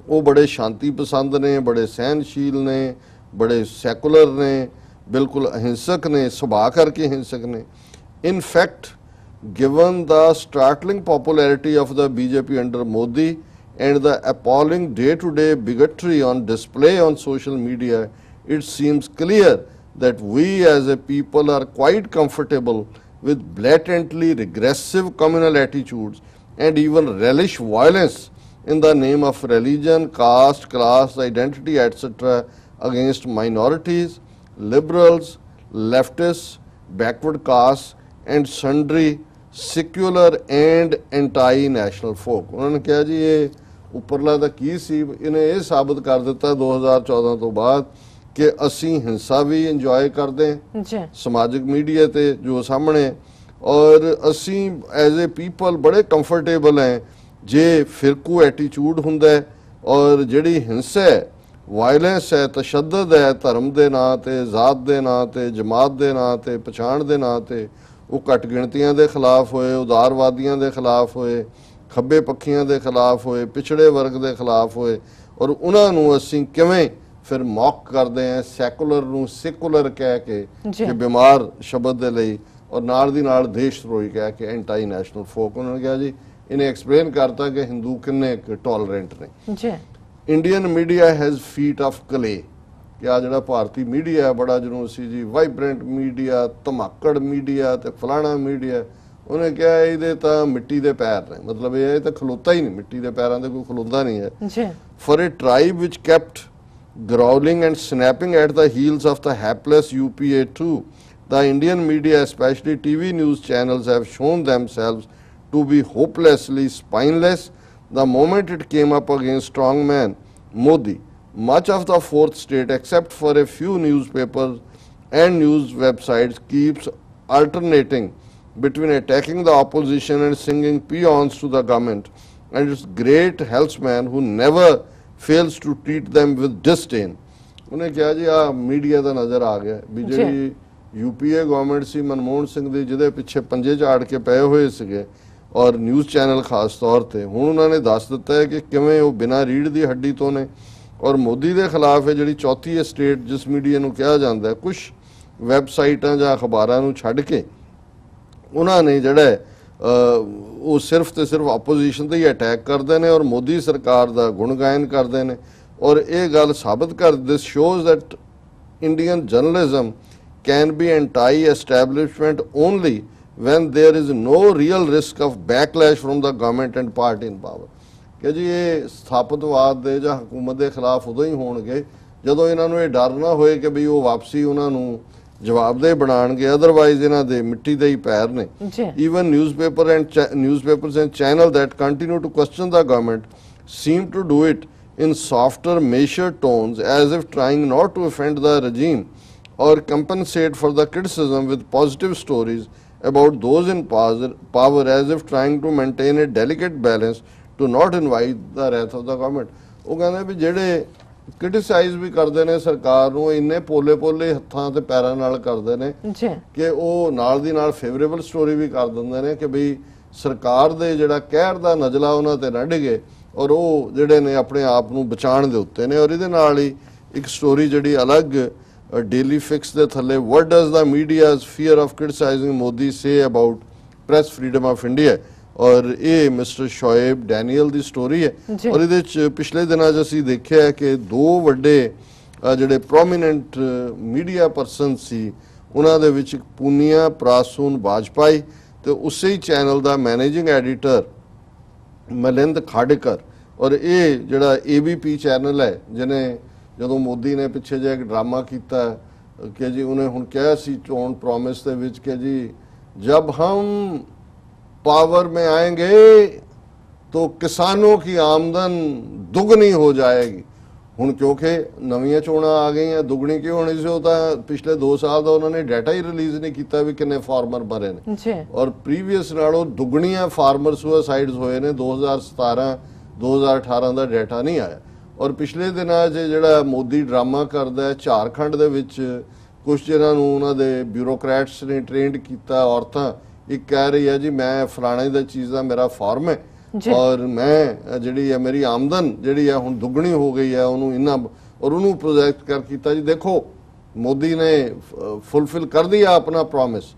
ਉਹ ਬੜੇ ਸ਼ਾਂਤੀ ਪਸੰਦ ਨੇ, ਬੜੇ ਸਹਿਨਸ਼ੀਲ ਨੇ, ਬੜੇ ਸੈਕੂਲਰ ਨੇ, ਬਿਲਕੁਲ ਅਹਿੰਸਕ ਨੇ, ਸੁਭਾਅ ਕਰਕੇ ਹਿੰਸਕ ਨੇ। In fact, given the startling popularity of the BJP under Modi and the appalling day-to-day bigotry on display on social media, it seems clear that we as a people are quite comfortable with blatantly regressive communal attitudes and even relish violence in the name of religion, caste, class, identity, etc. against minorities, liberals, leftists, backward castes, and sundry secular and anti-national folk। ਉਹਨਾਂ ਨੇ ਕਿਹਾ ਜੀ ਇਹ ਉੱਪਰਲਾ ਤਾਂ ਕੀ ਸੀ, ਇਹਨੇ ਇਹ ਸਾਬਤ ਕਰ ਦਿੱਤਾ 2014 ਤੋਂ ਬਾਅਦ ਕਿ ਅਸੀਂ ਹਿੰਸਾ ਵੀ ਇੰਜੋਏ ਕਰਦੇ ਹਾਂ ਸਮਾਜਿਕ ਮੀਡੀਆ ਤੇ ਜੋ ਸਾਹਮਣੇ, ਔਰ ਅਸੀਂ ਐਜ਼ ਏ ਪੀਪਲ ਬੜੇ ਕੰਫਰਟੇਬਲ ਹੈ ਜੇ ਫਿਰਕੂ ਐਟੀਟਿਊਡ ਹੁੰਦਾ ਹੈ, ਔਰ ਜਿਹੜੀ ਹਿੰਸਾ ਹੈ, ਵਾਇਲੈਂਸ ਹੈ, ਤਸ਼ੱਦਦ ਹੈ ਧਰਮ ਦੇ ਨਾਂ ਤੇ, ਜ਼ਾਤ ਦੇ ਨਾਂ ਤੇ, ਜਮਾਤ ਦੇ ਨਾਂ ਤੇ, ਪਛਾਣ ਦੇ ਨਾਂ ਤੇ, ਉਹ ਘੱਟ ਗਿਣਤੀਆਂ ਦੇ ਖਿਲਾਫ ਹੋਏ, ਉਦਾਰਵਾਦੀਆਂ ਦੇ ਖਿਲਾਫ ਹੋਏ, ਖੱਬੇ ਪੱਖੀਆਂ ਦੇ ਖਿਲਾਫ ਹੋਏ, ਪਿਛੜੇ ਵਰਗ ਦੇ ਖਿਲਾਫ ਹੋਏ, ਔਰ ਉਹਨਾਂ ਨੂੰ ਅਸੀਂ ਕਿਵੇਂ ਫਿਰ ਮੌਕ ਕਰਦੇ ਹਾਂ ਸੈਕੂਲਰ ਨੂੰ ਸੈਕੂਲਰ ਕਹਿ ਕੇ ਕਿ ਬਿਮਾਰ ਸ਼ਬਦ ਦੇ ਲਈ, ਔਰ ਨਾਲ ਦੀ ਨਾਲ ਦੇਸ਼ ਧਰੋਹੀ ਕਹਿ ਕੇ ਐਂਟੀ ਨੈਸ਼ਨਲ ਫੋਕ। ਉਹਨਾਂ ਨੇ ਕਿਹਾ ਜੀ ਇਹਨੇ ਐਕਸਪਲੇਨ ਕਰਤਾ ਕਿ ਹਿੰਦੂ ਕਿੰਨੇ ਟੋਲਰੈਂਟ ਨੇ। Indian media has feet of clay, ਕਿ ਆ ਜਿਹੜਾ ਭਾਰਤੀ ਮੀਡੀਆ ਬੜਾ ਜਿਹਨੂੰ ਸੀ ਜੀ ਵਾਈਬ੍ਰੈਂਟ ਮੀਡੀਆ, ਧਮਾਕੜ ਮੀਡੀਆ ਤੇ ਫਲਾਣਾ ਮੀਡੀਆ, ਉਹਨੇ ਕਿਹਾ ਇਹਦੇ ਤਾਂ ਮਿੱਟੀ ਦੇ ਪੈਰ ਨੇ, ਮਤਲਬ ਇਹ ਤਾਂ ਖਲੋਤਾ ਹੀ ਨਹੀਂ, ਮਿੱਟੀ ਦੇ ਪੈਰਾਂ ਤੇ ਕੋਈ ਖਲੋਂਦਾ ਨਹੀਂ ਹੈ। For A tribe which kept growling and snapping at the heels of the hapless UPA too, the Indian media, especially TV news channels, have shown themselves to be hopelessly spineless the moment it came up against strongman Modi. Much of the fourth state, except for a few newspapers and news websites, keeps alternating between attacking the opposition and singing paeans to the government and its great helpsman who never fails to treat them with disdain। ਉਹਨੇ ਕਿਹਾ ਜੀ ਆ ਮੀਡੀਆ ਦਾ ਨਜ਼ਰ ਆ ਗਿਆ ਵੀ ਜਿਹੜੀ ਯੂਪੀਏ ਗਵਰਨਮੈਂਟ ਸੀ ਮਨਮੋਹਨ ਸਿੰਘ ਦੀ, ਜਿਹਦੇ ਪਿੱਛੇ ਪੰਜੇ ਝਾੜ ਕੇ ਪਏ ਹੋਏ ਸੀਗੇ, ਔਰ ਨਿਊਜ਼ ਚੈਨਲ ਖਾਸ ਤੌਰ ਤੇ, ਹੁਣ ਉਹਨਾਂ ਨੇ ਦੱਸ ਦਿੱਤਾ ਹੈ ਕਿ ਕਿਵੇਂ ਉਹ ਬਿਨਾਂ ਰੀੜ ਦੀ ਹੱਡੀ ਤੋਂ ਨੇ, ਔਰ ਮੋਦੀ ਦੇ ਖਿਲਾਫ ਹੈ ਜਿਹੜੀ ਚੌਥੀ ਸਟੇਟ ਜਿਸ ਮੀਡੀਆ ਨੂੰ ਕਿਹਾ ਜਾਂਦਾ ਹੈ, ਕੁਝ ਵੈਬਸਾਈਟਾਂ ਜਾਂ ਅਖਬਾਰਾਂ ਨੂੰ ਛੱਡ ਕੇ ਉਹਨਾਂ ਨੇ ਜਿਹੜਾ ਉਹ ਸਿਰਫ ਤੇ ਸਿਰਫ ਆਪੋਜੀਸ਼ਨ ਤੇ ਹੀ ਅਟੈਕ ਕਰਦੇ ਨੇ ਔਰ ਮੋਦੀ ਸਰਕਾਰ ਦਾ ਗੁਣਗਾਨ ਕਰਦੇ ਨੇ। ਔਰ ਇਹ ਗੱਲ ਸਾਬਤ ਕਰ this shows that Indian journalism can be anti-establishment only when there is no real risk of backlash from the government and party in power। ਕਿ ਜੀ ਇਹ ਸਥਾਪਤਵਾਦ ਦੇ ਜਾਂ ਹਕੂਮਤ ਦੇ ਖਿਲਾਫ ਉਦੋਂ ਹੀ ਹੋਣਗੇ ਜਦੋਂ ਇਹਨਾਂ ਨੂੰ ਇਹ ਡਰ ਨਾ ਹੋਏ ਕਿ ਵੀ ਉਹ ਵਾਪਸੀ ਉਹਨਾਂ ਨੂੰ ਜਵਾਬਦੇਹ ਬਣਾਉਣਗੇ, ਅਦਰਵਾਈਜ਼ ਇਹਨਾਂ ਦੇ ਮਿੱਟੀ ਦੇ ਹੀ ਪੈਰ ਨੇ। Even newspapers and channel that continue to question the government seem to do it in softer, measured tones, as if trying not to offend the regime or compensate for the criticism with positive stories about those in power, as if trying to maintain a delicate balance to not invite the wrath of the government। ਉਹ ਕਹਿੰਦੇ ਵੀ ਜਿਹੜੇ ਕ੍ਰਿਟਿਸਾਈਜ਼ ਵੀ ਕਰਦੇ ਨੇ ਸਰਕਾਰ ਨੂੰ, ਇੰਨੇ ਪੋਲੇ ਹੱਥਾਂ ਤੇ ਪੈਰਾਂ ਨਾਲ ਕਰਦੇ ਨੇ ਕਿ ਉਹ ਨਾਲ ਦੀ ਨਾਲ ਫੇਵਰੇਬਲ ਸਟੋਰੀ ਵੀ ਕਰ ਦਿੰਦੇ ਨੇ ਕਿ ਬਈ ਸਰਕਾਰ ਦੇ ਜਿਹੜਾ ਕਹਿਰ ਦਾ ਨਜ਼ਲਾ ਉਹਨਾਂ ਤੇ ਨਾ ਡਿਗੇ, ਔਰ ਉਹ ਜਿਹੜੇ ਨੇ ਆਪਣੇ ਆਪ ਨੂੰ ਬਚਾਉਣ ਦੇ ਉੱਤੇ ਨੇ। ਔਰ ਇਹਦੇ ਨਾਲ ਹੀ ਇੱਕ ਸਟੋਰੀ ਜਿਹੜੀ ਅਲੱਗ ਡੇਲੀ ਫਿਕਸ ਦੇ ਥੱਲੇ, what does the media's fear of criticizing Modi say about press freedom of India, ਔਰ ਇਹ ਮਿਸਟਰ ਸ਼ੋਏਬ ਡੈਨੀਅਲ ਦੀ ਸਟੋਰੀ ਹੈ। ਔਰ ਇਹਦੇ ਚ ਪਿਛਲੇ ਦਿਨਾਂ 'ਚ ਅਸੀਂ ਦੇਖਿਆ ਕਿ ਦੋ ਵੱਡੇ ਜਿਹੜੇ ਪ੍ਰੋਮੀਨੈਂਟ ਮੀਡੀਆ ਪਰਸਨ ਸੀ, ਉਹਨਾਂ ਦੇ ਵਿੱਚ ਪੂਨੀਆ ਪ੍ਰਾਸੂਨ ਵਾਜਪਾਈ ਤੇ ਉਸੇ ਹੀ ਚੈਨਲ ਦਾ ਮੈਨੇਜਿੰਗ ਐਡੀਟਰ ਮਲਿੰਦ ਖਾੜੇਕਰ। ਔਰ ਇਹ ਜਿਹੜਾ ABP ਚੈਨਲ ਹੈ, ਜਿਹਨੇ ਜਦੋਂ ਮੋਦੀ ਨੇ ਪਿੱਛੇ ਜਿਹਾ ਇੱਕ ਡਰਾਮਾ ਕੀਤਾ ਕਿ ਜੀ ਉਹਨੇ ਹੁਣ ਕਿਹਾ ਸੀ ਚੋਣ ਪ੍ਰੋਮਿਸ ਦੇ ਵਿੱਚ ਕਿ ਜੀ जब हम पावर में आएंगे तो किसानों की आमदन दुगनी हो जाएगी। ਹੁਣ ਕਿਉਂਕਿ ਨਵੀਆਂ ਚੋਣਾਂ ਆ ਗਈਆਂ, ਦੁੱਗਣੀ ਕਿਉਂ ਹੋਣੀ ਸੀ? ਉਹ ਤਾਂ ਪਿਛਲੇ 2 ਸਾਲ ਦਾ ਉਹਨਾਂ ਨੇ ਡਾਟਾ ਹੀ ਰਿਲੀਜ਼ ਨਹੀਂ ਕੀਤਾ ਵੀ ਕਿੰਨੇ ਫਾਰਮਰ ਮਰੇ ਨੇ, ਔਰ ਪ੍ਰੀਵੀਅਸ ਨਾਲੋਂ ਦੁੱਗਣੀਆਂ ਫਾਰਮਰ ਸੁਸਾਈਡਸ ਹੋਏ ਨੇ। 2017 2018 ਦਾ ਡਾਟਾ ਨਹੀਂ ਆਇਆ। ਔਰ ਪਿਛਲੇ ਦਿਨਾਂ 'ਚ ਜਿਹੜਾ ਮੋਦੀ ਡਰਾਮਾ ਕਰਦਾ, ਝਾਰਖੰਡ ਦੇ ਵਿੱਚ ਕੁਝ ਜਿਹਨਾਂ ਨੂੰ ਉਹਨਾਂ ਦੇ ਬਿਊਰੋਕਰੈਟਸ ਨੇ ਟ੍ਰੇਨਡ ਕੀਤਾ ਔਰਤਾਂ, ਇੱਕ ਕਹਿ ਰਹੀ ਹੈ ਜੀ ਮੈਂ ਫਲਾਣੇ ਦਾ ਚੀਜ਼ ਦਾ ਮੇਰਾ ਫਾਰਮ ਹੈ और मैं जी है मेरी आमदन जी है हूँ दुगनी हो गई है, उन्होंने इन्ना और उन्होंने प्रोजेक्ट कर किया जी देखो मोदी ने फुलफिल कर दिया अपना प्रॉमिस।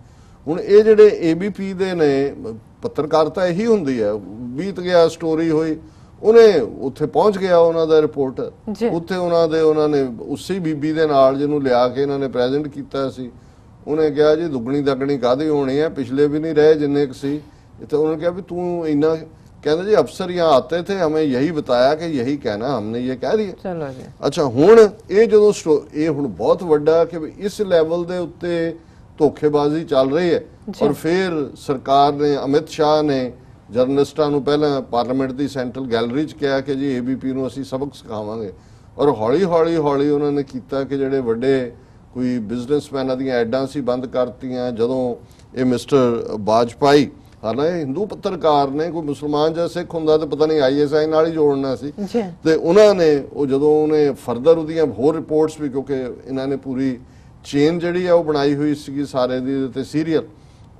हुण ये जिहड़े ABP दे ने पत्रकारिता यही हुंदी है, बीत गया स्टोरी हुई ਉਹਨੇ ਉੱਥੇ ਪਹੁੰਚ ਗਿਆ ਉਹਨਾਂ ਦਾ ਰਿਪੋਰਟਰ ਉੱਥੇ ਉਹਨਾਂ ਨੇ ਉਸੇ ਬੀਬੀ ਦੇ ਨਾਲ ਜਿਹਨੂੰ ਲਿਆ ਕੇ ਇਹਨਾਂ ਨੇ ਪ੍ਰੈਜ਼ੈਂਟ ਕੀਤਾ ਸੀ ਉਹਨੇ ਕਿਹਾ ਜੀ ਦੁੱਗਣੀ ਦਗਣੀ ਕਾਹਦੀ ਹੋਣੀ ਹੈ ਪਿਛਲੇ ਵੀ ਨਹੀਂ ਰਹੇ ਜਿੰਨੇ ਕੁ ਸੀ ਇੱਥੇ ਉਹਨੇ ਕਿਹਾ ਵੀ ਤੂੰ ਇੰਨਾ कहते जी अफसर यहाँ आते थे हमें यही बताया कि यही कहना हमने ये कह दिया चलो जी अच्छा हुण ये जो ये हुण बहुत वड्डा कि इस लैवल दे उत्ते धोखेबाजी चल रही है और फिर सरकार ने अमित शाह ने जर्नलिस्टां नूं पहला पार्लीमेंट की सेंट्रल गैलरी च कहा कि जी ABP नूं असीं सबक सिखावांगे और हौली हौली हौली उन्होंने किया कि जिहड़े वड्डे कोई बिजनेसमैनां दीयां एडां सी बंद करतीआं जदों ये मिस्टर वाजपेयी हालां हिंदू पत्रकार ने कोई मुसलमान या सिख हुंदा तो पता नहीं ISI नाल ही जोड़ना सी ते उन्होंने वो जदों उन्हें फरदर उहदियां होर रिपोर्ट्स भी क्योंकि इन्होंने पूरी चेन जिहड़ी है वो बनाई हुई सी सारे दी ते सीरीयल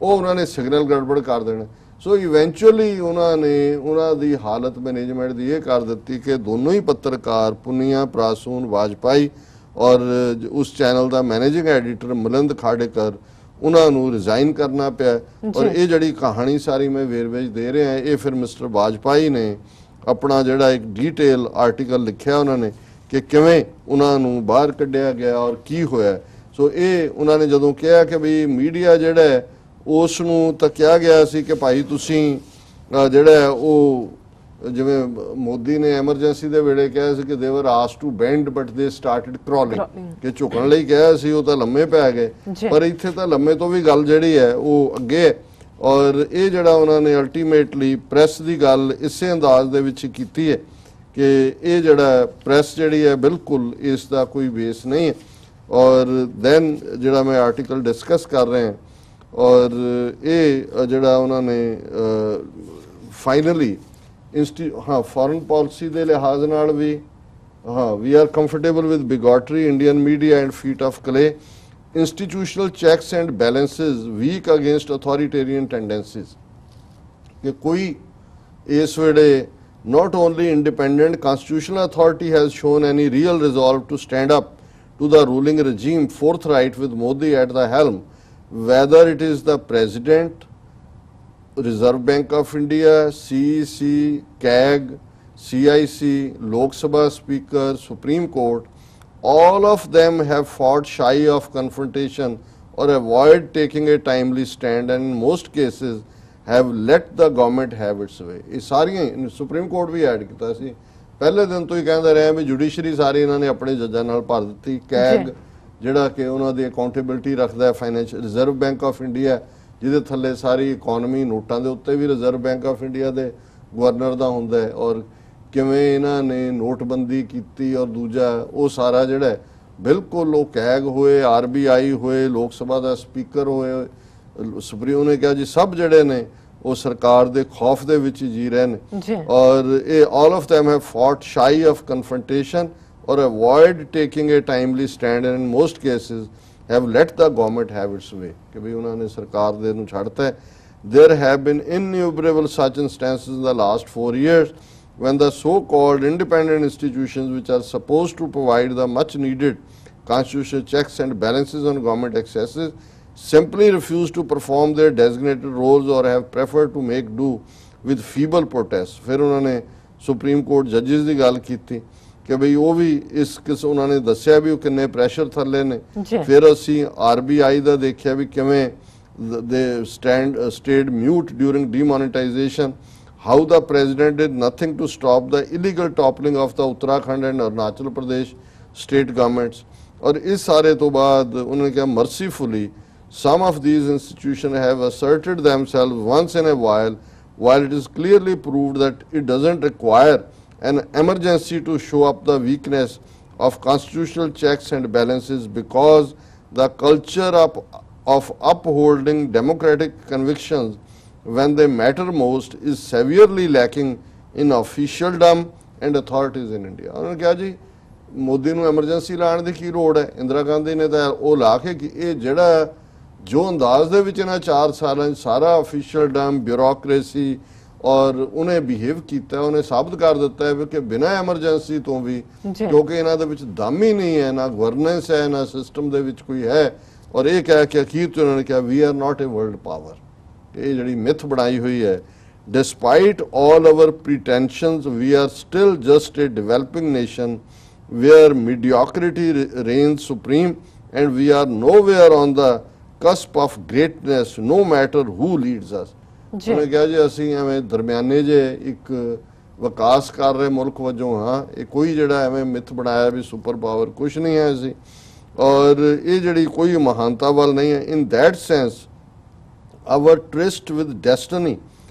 वो उन्होंने सिग्नल गड़बड़ कर देना सो इवेंचुअली उन्होंने उन्हां दी हालत मैनेजमेंट दी ये कर दित्ती कि दोनों ही पत्रकार पुनिया प्रासून वाजपेयी और उस चैनल का मैनेजिंग एडिटर मिलिंद खाड़ेकर उन्होंने रिजाइन करना पिया और ये जड़ी कहानी सारी मैं वेरवेज दे रहा है ये फिर मिस्टर वाजपेयी ने अपना जड़ा एक डिटेल आर्टिकल लिखा उन्होंने कि किवें उन्होंने बाहर कढ़िया गया और की होया सो ये उन्होंने जदों कहा कि भी मीडिया जड़ा है उस नूं तां कहा गया सी कि भाई तुसीं जड़ा है वो जिवें मोदी ने एमरजेंसी दे वेले कहा सी कि they were asked to bend but they started crawling कि झुकण लई कहा सी वो तां लम्मे पै गए पर इत्थे तां लम्मे तो भी गल जिहड़ी है वो अगे है और ये जिहड़ा उन्होंने अल्टीमेटली प्रैस की गल इस अंदाज दे विच कीती है कि ये जिहड़ा प्रैस जिहड़ी है बिल्कुल इसका कोई बेस नहीं है और दैन जिहड़ा मैं आर्टिकल डिस्कस कर रहे हैं और ये जिहड़ा उन्होंने फाइनली हाँ फॉरेन पॉलिसी के लिहाज नाल भी हाँ we are comfortable with bigotry Indian media and feet of clay institutional checks and balances weak against authoritarian tendencies कि कोई इस वेले not only independent constitutional authority has shown any real resolve to stand up to the ruling regime forthright with Modi at the helm, whether it is the president, Reserve Bank of India, CEC, CAG, CIC, Lok Sabha Speaker, Supreme Court, all of them have fought shy of confrontation or avoid taking a timely stand and in most cases have let the government have its way. ये सारियां सुप्रीम कोर्ट भी ऐड किया सी पहले दिन तो ही कहते रहे भी जुडिशरी सारी इन्होंने अपने जजां नाल भर दी कैग जिहड़ा कि उन्हां दी अकाउंटेबिलिटी रखदा है financial reserve bank of India जिहदे थल्ले सारी इकोनॉमी नोटां दे उत्ते भी रिजर्व बैंक ऑफ इंडिया दे गवर्नर दा हुंदा है और किवें इन्हां ने नोटबंदी कीती और दूजा वो सारा जिहड़ा बिल्कुल वो कैग होए RBI होए लोक सभा दा स्पीकर होए सुप्रीम ने कहा जी सब जिहड़े ने वो सरकार दे खौफ दे विच जी रहे ने और ये all of them have fought shy of confrontation और avoid taking a timely stand and in most cases have let the government have its way कि भाई उन्होंने सरकार दे नूं छड्डता है there have been innumerable such instances in the last 4 years when the so-called independent institutions which are supposed to provide the much needed constitutional checks and balances on government excesses simply refuse to perform their designated roles or have preferred to make do with feeble protests. फिर उन्होंने सुप्रीम कोर्ट जजिस की गल की कि भाई वो भी इस किस उन्होंने दस्या भी किन्ने प्रैशर थल्ले ने फिर असी RBI का देखा भी किवें दे stayed mute during demonetization, how the president did nothing to stop the illegal toppling of the Uttarakhand and Arunachal Pradesh state governments. और इस सारे तो बाद उन्होंने कहा mercifully some of these institutions have asserted themselves once in a while it is clearly proved that it doesn't require an emergency to show up the weakness of constitutional checks and balances because the culture of upholding democratic convictions when they matter most is severely lacking in officialdom and authorities in India. उन्होंने कहा जी मोदी नूं एमरजेंसी लाने की की लोड़ है इंदिरा गांधी ने तो वो ला के कि ये जिहड़ा जो अंदाज दे विच इन्हां 4 सालां सारा ऑफिशियलडम ब्यूरोक्रेसी और उन्हें बिहेव किया उन्हें साबित कर दिता है कि बिना एमरजेंसी तो भी क्योंकि इन्हां दे विच दम ही नहीं है ना गवर्नेंस है ना सिस्टम दे विच कोई है और ये कह के अखीर तो उन्होंने कहा we are not a world power ये जिहड़ी मिथ बनाई हुई है Despite all our pretensions, we are still just a developing nation where mediocrity reigns supreme, and we are nowhere on the cusp of greatness, no matter who leads us. ਉਹਨੇ ਕਿਹਾ ਜੀ ਅਸੀਂ ਐਵੇਂ ਦਰਮਿਆਨੇ ਜੇ ਇੱਕ ਵਿਕਾਸ ਕਰ ਰਹੇ ਮੁਲਕ ਵਜੋਂ ਹਾਂ, ਇਹ ਕੋਈ ਜਿਹੜਾ ਐਵੇਂ ਮਿੱਥ ਬਣਾਇਆ ਵੀ ਸੁਪਰ ਪਾਵਰ ਕੁਛ ਨਹੀਂ ਹੈ ਅਸੀਂ, ਔਰ ਇਹ ਜਿਹੜੀ ਕੋਈ ਮਹਾਨਤਾ ਵੱਲ ਨਹੀਂ ਹੈ. In that sense, our tryst with destiny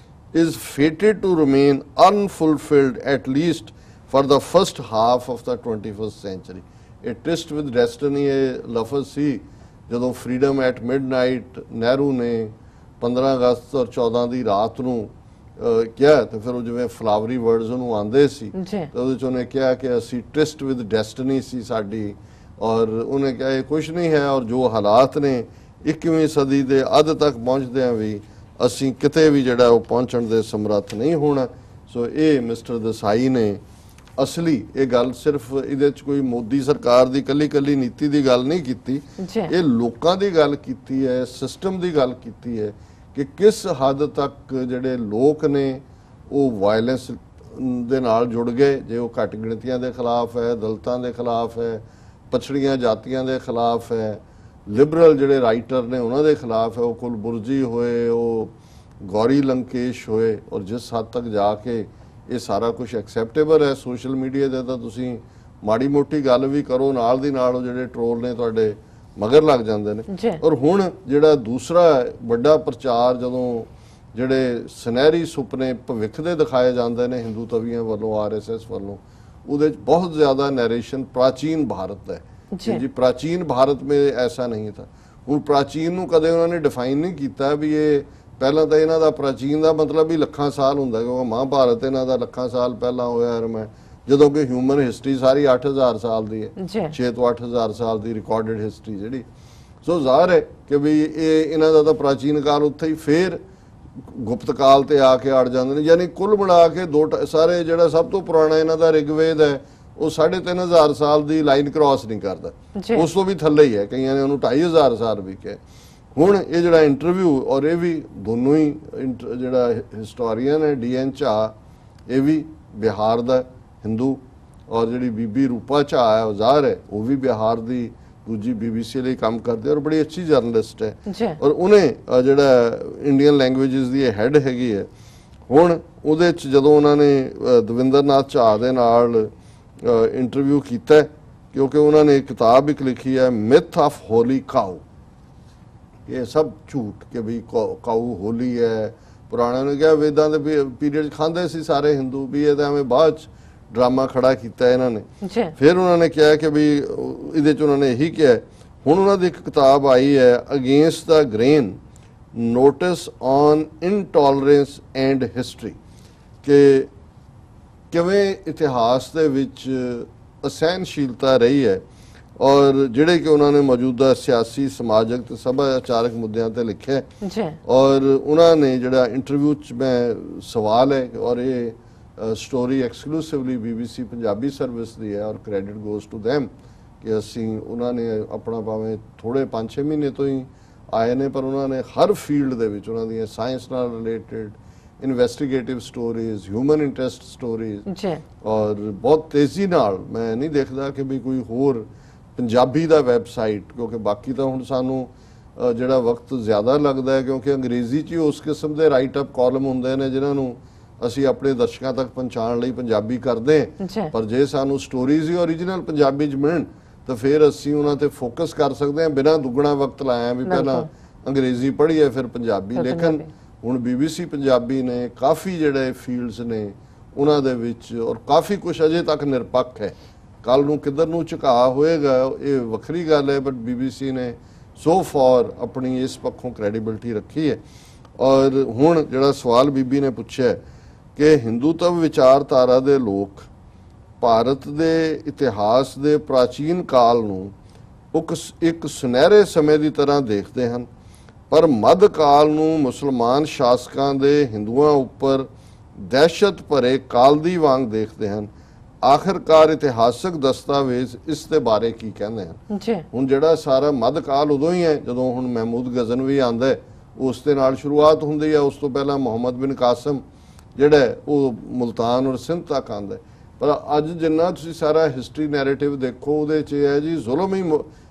is fated to remain unfulfilled at least for the first half of the 21st century. A tryst with destiny ਇਹ ਲਫ਼ਜ਼ ਸੀ ਜਦੋਂ ਫਰੀडम ਐਟ ਮਿਡਨਾਈਟ ਨਹਿਰੂ ਨੇ 15 ਅਗਸਤ ਔਰ 14 ਦੀ ਰਾਤ ਨੂੰ ਕਿਹਾ, ਤੇ ਫਿਰ ਉਹ ਜਿਵੇਂ ਫਲਾਵਰੀ ਵਰਡਸ ਉਹਨੂੰ ਆਉਂਦੇ ਸੀ, ਤੇ ਉਹਦੇ 'ਚ ਉਹਨੇ ਕਿਹਾ ਕਿ ਅਸੀਂ ਟ੍ਰਿਸਟ ਵਿਦ ਡੈਸਟਨੀ ਸੀ ਸਾਡੀ, ਔਰ ਉਹਨੇ ਕਿਹਾ ਇਹ ਕੁਛ ਨਹੀਂ ਹੈ, ਔਰ ਜੋ ਹਾਲਾਤ ਨੇ 21ਵੀਂ ਸਦੀ ਦੇ ਅੱਧ ਤੱਕ ਪਹੁੰਚਦਿਆਂ ਵੀ ਅਸੀਂ ਕਿਤੇ ਵੀ ਜਿਹੜਾ ਉਹ ਪਹੁੰਚਣ ਦੇ ਸਮਰੱਥ ਨਹੀਂ ਹੋਣਾ. ਸੋ ਇਹ ਮਿਸਟਰ ਦੇਸਾਈ ਨੇ ਅਸਲੀ ਇਹ ਗੱਲ ਸਿਰਫ ਇਹਦੇ 'ਚ ਕੋਈ ਮੋਦੀ ਸਰਕਾਰ ਦੀ ਕੱਲੀ ਨੀਤੀ ਦੀ ਗੱਲ ਨਹੀਂ ਕੀਤੀ, ਇਹ ਲੋਕਾਂ ਦੀ ਗੱਲ ਕੀਤੀ ਹੈ, ਸਿਸਟਮ ਦੀ ਗੱਲ ਕੀਤੀ ਹੈ ਕਿ ਕਿਸ ਹੱਦ ਤੱਕ ਜਿਹੜੇ ਲੋਕ ਨੇ ਉਹ ਵਾਇਲੈਂਸ ਦੇ ਨਾਲ ਜੁੜ ਗਏ, ਜੇ ਉਹ ਘੱਟ ਗਿਣਤੀਆਂ ਦੇ ਖਿਲਾਫ ਹੈ, ਦਲਿਤਾਂ ਦੇ ਖਿਲਾਫ ਹੈ, ਪਛੜੀਆਂ ਜਾਤੀਆਂ ਦੇ ਖਿਲਾਫ ਹੈ, ਲਿਬਰਲ ਜਿਹੜੇ ਰਾਈਟਰ ਨੇ ਉਹਨਾਂ ਦੇ ਖਿਲਾਫ ਹੈ, ਉਹ ਕੁਲਬੁਰਜੀ ਹੋਏ, ਉਹ ਗੌਰੀ ਲੰਕੇਸ਼ ਹੋਏ, ਔਰ ਜਿਸ ਹੱਦ ਤੱਕ ਜਾ ਕੇ ਇਹ ਸਾਰਾ ਕੁਝ ਐਕਸੈਪਟੇਬਲ ਹੈ ਸੋਸ਼ਲ ਮੀਡੀਆ ਤੇ, ਤਾਂ ਤੁਸੀਂ ਮਾੜੀ ਮੋਟੀ ਗੱਲ ਵੀ ਕਰੋ ਨਾਲ ਦੀ ਨਾਲ ਉਹ ਜਿਹੜੇ ਟ੍ਰੋਲ ਨੇ ਤੁਹਾਡੇ ਮਗਰ ਲੱਗ ਜਾਂਦੇ ਨੇ. ਔਰ ਹੁਣ ਜਿਹੜਾ ਦੂਸਰਾ ਵੱਡਾ ਪ੍ਰਚਾਰ ਜਦੋਂ ਜਿਹੜੇ ਸੁਨਹਿਰੀ ਸੁਪਨੇ ਭਵਿੱਖ ਦੇ ਦਿਖਾਏ ਜਾਂਦੇ ਨੇ ਹਿੰਦੂ ਤਵੀਆਂ ਵੱਲੋਂ, RSS ਵੱਲੋਂ, ਉਹਦੇ 'ਚ ਬਹੁਤ ਜ਼ਿਆਦਾ ਨੈਰੇਸ਼ਨ ਪ੍ਰਾਚੀਨ ਭਾਰਤ ਹੈ ਜੀ, ਪ੍ਰਾਚੀਨ ਭਾਰਤ ਮੇਂ ਐਸਾ ਨਹੀਂ ਥਾ. ਹੁਣ ਪ੍ਰਾਚੀਨ ਨੂੰ ਕਦੇ ਉਹਨਾਂ ਨੇ ਡਿਫਾਈਨ ਨਹੀਂ ਕੀਤਾ ਵੀ ਇਹ ਪਹਿਲਾਂ ਤਾਂ ਇਹਨਾਂ ਦਾ ਪ੍ਰਾਚੀਨ ਦਾ ਮਤਲਬ ਵੀ ਲੱਖਾਂ ਸਾਲ ਹੁੰਦਾ, ਕਿਉਂਕਿ ਮਹਾਭਾਰਤ ਇਹਨਾਂ ਦਾ ਲੱਖਾਂ ਸਾਲ ਪਹਿਲਾਂ ਹੋਇਆ ਰਮੈ, ਜਦੋਂ ਕਿ ਹਿਊਮਨ ਹਿਸਟਰੀ ਸਾਰੀ 8000 ਸਾਲ ਦੀ ਹੈ, 6 ਤੋਂ 8000 ਸਾਲ ਦੀ ਰਿਕਾਰਡਡ ਹਿਸਟਰੀ ਜਿਹੜੀ. ਸੋ ਜ਼ਾਹਰ ਹੈ ਕਿ ਵੀ ਇਹ ਇਹਨਾਂ ਦਾ ਤਾਂ ਪ੍ਰਾਚੀਨ ਕਾਲ ਉੱਥੇ ਹੀ ਫੇਰ ਗੁਪਤ ਕਾਲ ਤੇ ਆ ਕੇ ਅੜ ਜਾਂਦੇ ਨੇ. ਯਾਨੀ ਕੁੱਲ ਬਣਾ ਕੇ ਸਾਰੇ ਜਿਹੜਾ ਸਭ ਤੋਂ ਪੁਰਾਣਾ ਇਹਨਾਂ ਦਾ ਰਿਗਵੇਦ ਹੈ ਉਹ 3500 ਸਾਲ ਦੀ ਲਾਈਨ ਕ੍ਰਾਸ ਨਹੀਂ ਕਰਦਾ, ਉਸ ਤੋਂ ਵੀ ਥੱਲੇ ਹੀ ਹੈ, ਕਈਆਂ ਨੇ ਉਹਨੂੰ 2500 ਸਾਲ ਵੀ ਕਿਹਾ. ਹੁਣ ਇਹ ਜਿਹੜਾ ਇੰਟਰਵਿਊ, ਔਰ ਇਹ ਵੀ ਦੋਨੋਂ ਹੀ ਜਿਹੜਾ ਹਿਸਟੋਰੀਅਨ ਹੈ DN ਝਾ, ਇਹ ਵੀ ਬਿਹਾਰ ਦਾ ਹਿੰਦੂ, ਔਰ ਜਿਹੜੀ ਬੀਬੀ ਰੂਪਾ ਝਾ ਹੈ ਉਹ ਜ਼ਾਹਰ ਹੈ ਉਹ ਵੀ ਬਿਹਾਰ ਦੀ ਦੂਜੀ BBC ਲਈ ਕੰਮ ਕਰਦੇ, ਔਰ ਬੜੀ ਅੱਛੀ ਜਰਨਲਿਸਟ ਹੈ, ਔਰ ਉਹਨੇ ਜਿਹੜਾ ਇੰਡੀਅਨ ਲੈਂਗੁਏਜਸ ਦੀ ਹੈਡ ਹੈਗੀ ਹੈ. ਹੁਣ ਉਹਦੇ 'ਚ ਜਦੋਂ ਉਹਨਾਂ ਨੇ ਦਵਿੰਦਰ ਨਾਥ ਝਾ ਦੇ ਨਾਲ ਇੰਟਰਵਿਊ ਕੀਤਾ, ਕਿਉਂਕਿ ਉਹਨਾਂ ਨੇ ਕਿਤਾਬ ਇੱਕ ਲਿਖੀ ਹੈ ਮਿਥ ਆਫ ਹੋਲੀ ਕਾਊ, ਇਹ ਸਭ ਝੂਠ ਕਿ ਵੀ ਕਾਊ ਹੋਲੀ ਹੈ. ਪੁਰਾਣਿਆਂ ਨੇ ਕਿਹਾ ਵੇਦਾਂ ਦੇ ਪੀਰੀਅਡ ਖਾਂਦੇ ਸੀ ਸਾਰੇ ਹਿੰਦੂ, ਵੀ ਇਹ ਤਾਂ ਐਵੇਂ ਬਾਅਦ 'ਚ ਡਰਾਮਾ ਖੜਾ ਕੀਤਾ ਇਹਨਾਂ ਨੇ. ਫਿਰ ਉਹਨਾਂ ਨੇ ਕਿਹਾ ਕਿ ਵੀ ਇਹਦੇ 'ਚ ਉਹਨਾਂ ਨੇ ਇਹੀ ਕਿਹਾ. ਹੁਣ ਉਹਨਾਂ ਦੀ ਇੱਕ ਕਿਤਾਬ ਆਈ ਹੈ against the grain, notes on intolerance and history, ਕਿ ਕਿਵੇਂ ਇਤਿਹਾਸ ਦੇ ਵਿੱਚ ਅਸਹਿਣਸ਼ੀਲਤਾ ਰਹੀ ਹੈ, ਔਰ ਜਿਹੜੇ ਕਿ ਉਹਨਾਂ ਨੇ ਮੌਜੂਦਾ ਸਿਆਸੀ, ਸਮਾਜਿਕ ਤੇ ਸੱਭਿਆਚਾਰਕ ਮੁੱਦਿਆਂ ਤੇ ਲਿਖਿਆ. ਔਰ ਉਹਨਾਂ ਨੇ ਜਿਹੜਾ ਇੰਟਰਵਿਊ 'ਚ ਮੈਂ ਸਵਾਲ ਹੈ, ਔਰ ਇਹ story exclusively BBC Punjabi service ਦੀ ਹੈ, ਔਰ ਕ੍ਰੈਡਿਟ ਗੋਜ਼ ਟੂ ਦੈਮ, ਕਿ ਅਸੀਂ ਉਹਨਾਂ ਨੇ ਆਪਣਾ ਭਾਵੇਂ ਥੋੜੇ 5-6 ਮਹੀਨੇ ਤੋਂ ਹੀ ਆਏ ਨੇ, ਪਰ ਉਹਨਾਂ ਨੇ ਹਰ ਫੀਲਡ ਦੇ ਵਿੱਚ ਉਹਨਾਂ ਦੀਆਂ ਸਾਇੰਸ ਨਾਲ related investigative stories, human interest stories, ਔਰ ਬਹੁਤ ਤੇਜ਼ੀ ਨਾਲ ਮੈਂ ਨਹੀਂ ਦੇਖਦਾ ਕਿ ਵੀ ਕੋਈ ਹੋਰ ਪੰਜਾਬੀ ਦਾ ਵੈਬਸਾਈਟ, ਕਿਉਂਕਿ ਬਾਕੀ ਤਾਂ ਹੁਣ ਸਾਨੂੰ ਜਿਹੜਾ ਵਕਤ ਜ਼ਿਆਦਾ ਲੱਗਦਾ ਹੈ, ਕਿਉਂਕਿ ਅੰਗਰੇਜ਼ੀ 'ਚ ਹੀ ਉਸ ਕਿਸਮ ਦੇ ਰਾਈਟ ਅਪ ਕਾਲਮ ਹੁੰਦੇ ਨੇ ਜਿਨ੍ਹਾਂ ਨੂੰ ਅਸੀਂ ਆਪਣੇ ਦਰਸ਼ਕਾਂ ਤੱਕ ਪਹੁੰਚਾਉਣ ਲਈ ਪੰਜਾਬੀ ਕਰਦੇ ਹਾਂ, ਪਰ ਜੇ ਸਾਨੂੰ ਸਟੋਰੀਜ਼ ਹੀ ਓਰੀਜਨਲ ਪੰਜਾਬੀ 'ਚ ਮਿਲਣ ਤਾਂ ਫਿਰ ਅਸੀਂ ਉਹਨਾਂ ਤੇ ਫੋਕਸ ਕਰ ਸਕਦੇ ਹਾਂ ਬਿਨਾਂ ਦੁੱਗਣਾ ਵਕਤ ਲਾਇਆ ਵੀ ਪਹਿਲਾਂ ਅੰਗਰੇਜ਼ੀ ਪੜ੍ਹੀ ਹੈ ਫਿਰ ਪੰਜਾਬੀ. ਲੇਕਿਨ ਹੁਣ BBC ਪੰਜਾਬੀ ਨੇ ਕਾਫੀ ਜਿਹੜੇ ਫੀਲਡਸ ਨੇ ਉਹਨਾਂ ਦੇ ਵਿੱਚ, ਔਰ ਕਾਫੀ ਕੁਝ ਅਜੇ ਤੱਕ ਨਿਰਪੱਖ ਹੈ. ਕੱਲ ਨੂੰ ਕਿੱਧਰ ਨੂੰ ਝੁਕਾਅ ਹੋਏਗਾ ਇਹ ਵੱਖਰੀ ਗੱਲ ਹੈ, ਬਟ BBC ਨੇ ਸੋ ਫਾਰ ਆਪਣੀ ਇਸ ਪੱਖੋਂ ਕ੍ਰੈਡੀਬਿਲਿਟੀ ਰੱਖੀ ਹੈ. ਔਰ ਹੁਣ ਜਿਹੜਾ ਸਵਾਲ ਬੀਬੀ ਨੇ ਪੁੱਛਿਆ ਕਿ ਹਿੰਦੂਤਵ ਵਿਚਾਰਧਾਰਾ ਦੇ ਲੋਕ ਭਾਰਤ ਦੇ ਇਤਿਹਾਸ ਦੇ ਪ੍ਰਾਚੀਨ ਕਾਲ ਨੂੰ ਇੱਕ ਸੁਨਹਿਰੇ ਸਮੇਂ ਦੀ ਤਰ੍ਹਾਂ ਦੇਖਦੇ ਹਨ, ਪਰ ਮੱਧ ਕਾਲ ਨੂੰ ਮੁਸਲਮਾਨ ਸ਼ਾਸਕਾਂ ਦੇ ਹਿੰਦੂਆਂ ਉੱਪਰ ਦਹਿਸ਼ਤ ਭਰੇ ਕਾਲਦੀ ਵਾਂਗ ਦੇਖਦੇ ਹਨ. ਆਖਿਰਕਾਰ ਇਤਿਹਾਸਕ ਦਸਤਾਵੇਜ਼ ਇਸ ਦੇ ਬਾਰੇ ਕੀ ਕਹਿੰਦੇ ਹਨ? ਹੁਣ ਜਿਹੜਾ ਸਾਰਾ ਮੱਧ ਕਾਲ ਉਦੋਂ ਹੀ ਹੈ ਜਦੋਂ ਹੁਣ ਮਹਿਮੂਦ ਗਜ਼ਨਵੀ ਆਂਦਾ, ਉਸ ਦੇ ਨਾਲ ਸ਼ੁਰੂਆਤ ਹੁੰਦੀ ਹੈ. ਉਸ ਤੋਂ ਪਹਿਲਾਂ ਮੁਹੰਮਦ ਬਿਨ ਕਾਸਮ ਜਿਹੜਾ ਉਹ ਮੁਲਤਾਨ ਔਰ ਸਿੰਧ ਤੱਕ ਆਉਂਦਾ। ਪਰ ਅੱਜ ਜਿੰਨਾ ਤੁਸੀਂ ਸਾਰਾ ਹਿਸਟਰੀ ਨੈਰੇਟਿਵ ਦੇਖੋ ਉਹਦੇ 'ਚ ਹੈ ਜੀ ਜ਼ੁਲਮ ਹੀ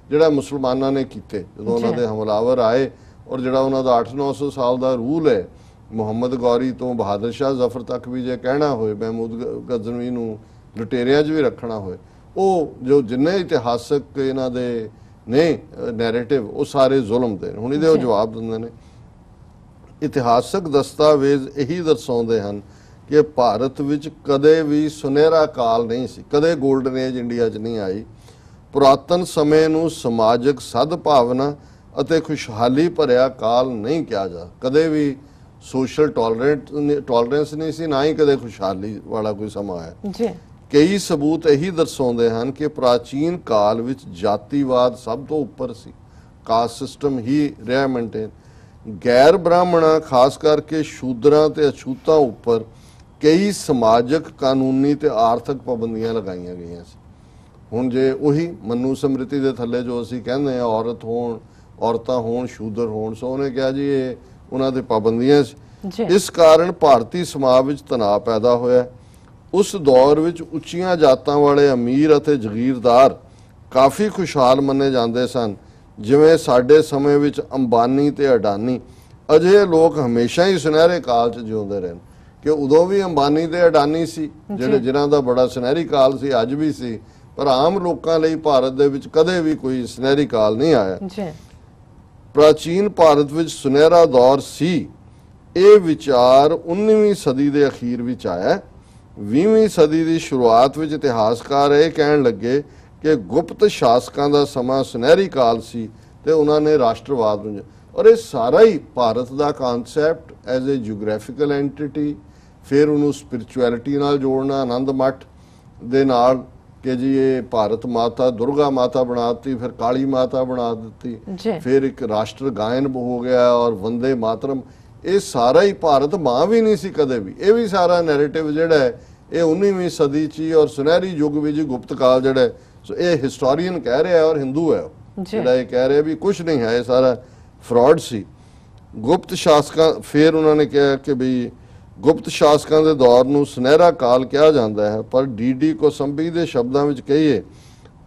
ਜਿਹੜਾ ਮੁਸਲਮਾਨਾਂ ਨੇ ਕੀਤੇ ਜਦੋਂ ਉਹਨਾਂ ਦੇ ਹਮਲਾਵਰ ਆਏ, ਔਰ ਜਿਹੜਾ ਉਹਨਾਂ ਦਾ 800-900 ਸਾਲ ਦਾ ਰੂਲ ਹੈ ਮੁਹੰਮਦ ਗੌਰੀ ਤੋਂ ਬਹਾਦਰ ਸ਼ਾਹ ਜ਼ਫਰ ਤੱਕ ਵੀ ਜੇ ਕਹਿਣਾ ਹੋਏ, ਮਹਿਮੂਦ ਗਜ਼ਨਵੀ ਨੂੰ ਲੁਟੇਰਿਆਂ 'ਚ ਵੀ ਰੱਖਣਾ ਹੋਏ, ਉਹ ਜੋ ਜਿੰਨੇ ਇਤਿਹਾਸਕ ਇਹਨਾਂ ਦੇ ਨੇ ਨੈਰੇਟਿਵ ਉਹ ਸਾਰੇ ਜ਼ੁਲਮ ਦੇ ਨੇ। ਹੁਣ ਇਹਦੇ ਉਹ ਜਵਾਬ ਦਿੰਦੇ ਨੇ ਇਤਿਹਾਸਕ ਦਸਤਾਵੇਜ਼ ਇਹੀ ਦਰਸਾਉਂਦੇ ਹਨ ਕਿ ਭਾਰਤ ਵਿੱਚ ਕਦੇ ਵੀ ਸੁਨਹਿਰਾ ਕਾਲ ਨਹੀਂ ਸੀ, ਕਦੇ ਗੋਲਡਨ ਏਜ ਇੰਡੀਆ 'ਚ ਨਹੀਂ ਆਈ। ਪੁਰਾਤਨ ਸਮੇਂ ਨੂੰ ਸਮਾਜਿਕ ਸਦਭਾਵਨਾ ਅਤੇ ਖੁਸ਼ਹਾਲੀ ਭਰਿਆ ਕਾਲ ਨਹੀਂ ਕਿਹਾ ਜਾ, ਕਦੇ ਵੀ ਸੋਸ਼ਲ ਟੋਲਰੈਂਸ ਨਹੀਂ ਸੀ, ਨਾ ਹੀ ਕਦੇ ਖੁਸ਼ਹਾਲੀ ਵਾਲਾ ਕੋਈ ਸਮਾਂ ਹੈ ਜੀ। ਕਈ ਸਬੂਤ ਇਹੀ ਦਰਸਾਉਂਦੇ ਹਨ ਕਿ ਪ੍ਰਾਚੀਨ ਕਾਲ ਵਿੱਚ ਜਾਤੀਵਾਦ ਸਭ ਤੋਂ ਉੱਪਰ ਸੀ, ਕਾਸਟ ਸਿਸਟਮ ਹੀ ਰਿਹਾ ਮੇਨਟੇਨ। ਗੈਰ ਬ੍ਰਾਹਮਣਾਂ ਖਾਸ ਕਰਕੇ ਸ਼ੂਦਰਾਂ ਤੇ ਅਛੂਤਾਂ ਉੱਪਰ ਕਈ ਸਮਾਜਿਕ ਕਾਨੂੰਨੀ ਤੇ ਆਰਥਿਕ ਪਾਬੰਦੀਆਂ ਲਗਾਈਆਂ ਗਈਆਂ ਸੀ। ਹੁਣ ਜੇ ਉਹੀ ਮਨੂ ਸਮ੍ਰਿਤੀ ਦੇ ਥੱਲੇ ਜੋ ਅਸੀਂ ਕਹਿੰਦੇ ਆ ਔਰਤਾਂ ਹੋਣ ਸ਼ੂਦਰ ਹੋਣ, ਸੋ ਉਹਨੇ ਕਿਹਾ ਜੀ ਇਹ ਉਹਨਾਂ ਦੇ ਪਾਬੰਦੀਆਂ ਸੀ। ਇਸ ਕਾਰਨ ਭਾਰਤੀ ਸਮਾਜ ਵਿੱਚ ਤਣਾਅ ਪੈਦਾ ਹੋਇਆ। ਉਸ ਦੌਰ ਵਿੱਚ ਉੱਚੀਆਂ ਜਾਤਾਂ ਵਾਲੇ ਅਮੀਰ ਅਤੇ ਜ਼ਗੀਰਦਾਰ ਕਾਫੀ ਖੁਸ਼ਹਾਲ ਮੰਨੇ ਜਾਂਦੇ ਸਨ, ਜਿਵੇਂ ਸਾਡੇ ਸਮੇਂ ਵਿੱਚ ਅੰਬਾਨੀ ਤੇ ਅਡਾਨੀ। ਅਜਿਹੇ ਲੋਕ ਹਮੇਸ਼ਾ ਹੀ ਸੁਨਹਿਰੇ ਕਾਲ 'ਚ ਜਿਉਂਦੇ ਰਹੇ ਕਿ ਉਦੋਂ ਵੀ ਅੰਬਾਨੀ ਤੇ ਅਡਾਨੀ ਸੀ ਜਿਹੜੇ ਜਿਨ੍ਹਾਂ ਦਾ ਬੜਾ ਸੁਨਹਿਰੀ ਕਾਲ ਸੀ, ਅੱਜ ਵੀ ਸੀ, ਪਰ ਆਮ ਲੋਕਾਂ ਲਈ ਭਾਰਤ ਦੇ ਵਿੱਚ ਕਦੇ ਵੀ ਕੋਈ ਸੁਨਹਿਰੀ ਕਾਲ ਨਹੀਂ ਆਇਆ। ਪ੍ਰਾਚੀਨ ਭਾਰਤ ਵਿੱਚ ਸੁਨਹਿਰਾ ਦੌਰ ਸੀ, ਇਹ ਵਿਚਾਰ 19ਵੀਂ ਸਦੀ ਦੇ ਅਖੀਰ ਵਿੱਚ ਆਇਆ। 20ਵੀਂ ਸਦੀ ਦੀ ਸ਼ੁਰੂਆਤ ਵਿੱਚ ਇਤਿਹਾਸਕਾਰ ਇਹ ਕਹਿਣ ਲੱਗੇ ਕਿ ਗੁਪਤ ਸ਼ਾਸਕਾਂ ਦਾ ਸਮਾਂ ਸੁਨਹਿਰੀ ਕਾਲ ਸੀ ਤੇ ਉਹਨਾਂ ਨੇ ਰਾਸ਼ਟਰਵਾਦ ਨੂੰ, ਔਰ ਇਹ ਸਾਰਾ ਹੀ ਭਾਰਤ ਦਾ ਕਨਸੈਪਟ ਐਜ਼ ਏ ਜਿਓਗ੍ਰਾਫੀਕਲ ਐਂਟੀਟੀ, ਫਿਰ ਉਹਨੂੰ ਸਪਿਰਿਚੁਅਲਿਟੀ ਨਾਲ ਜੋੜਨਾ, ਆਨੰਦ ਮੱਠ ਦੇ ਨਾਲ ਕਿ ਜੀ ਇਹ ਭਾਰਤ ਮਾਤਾ ਦੁਰਗਾ ਮਾਤਾ ਬਣਾ ਦਿੱਤੀ, ਫਿਰ ਕਾਲੀ ਮਾਤਾ ਬਣਾ ਦਿੱਤੀ, ਫਿਰ ਇੱਕ ਰਾਸ਼ਟਰ ਗਾਇਨ ਹੋ ਗਿਆ ਔਰ ਵੰਦੇ ਮਾਤਰਮ। ਇਹ ਸਾਰਾ ਹੀ ਭਾਰਤ ਮਾਂ ਵੀ ਨਹੀਂ ਸੀ ਕਦੇ ਵੀ। ਇਹ ਵੀ ਸਾਰਾ ਨੈਰੇਟਿਵ ਜਿਹੜਾ ਹੈ ਇਹ 19ਵੀਂ ਸਦੀ 'ਚ ਹੀ ਔਰ ਸੁਨਹਿਰੀ ਯੁੱਗ ਵਿੱਚ ਗੁਪਤ ਕਾਲ ਜਿਹੜਾ, ਸੋ ਇਹ ਹਿਸਟੋਰੀਅਨ ਕਹਿ ਰਿਹਾ ਔਰ ਹਿੰਦੂ ਹੈ ਜਿਹੜਾ ਇਹ ਕਹਿ ਰਿਹਾ ਵੀ ਕੁਝ ਨਹੀਂ ਹੈ, ਇਹ ਸਾਰਾ ਫਰਾਡ ਸੀ। ਗੁਪਤ ਸ਼ਾਸਕਾਂ, ਫਿਰ ਉਹਨਾਂ ਨੇ ਕਿਹਾ ਕਿ ਵੀ ਗੁਪਤ ਸ਼ਾਸਕਾਂ ਦੇ ਦੌਰ ਨੂੰ ਸੁਨਹਿਰਾ ਕਾਲ ਕਿਹਾ ਜਾਂਦਾ ਹੈ, ਪਰ ਡੀ ਕੋਸੰਬੀ ਦੇ ਸ਼ਬਦਾਂ ਵਿੱਚ ਕਹੀਏ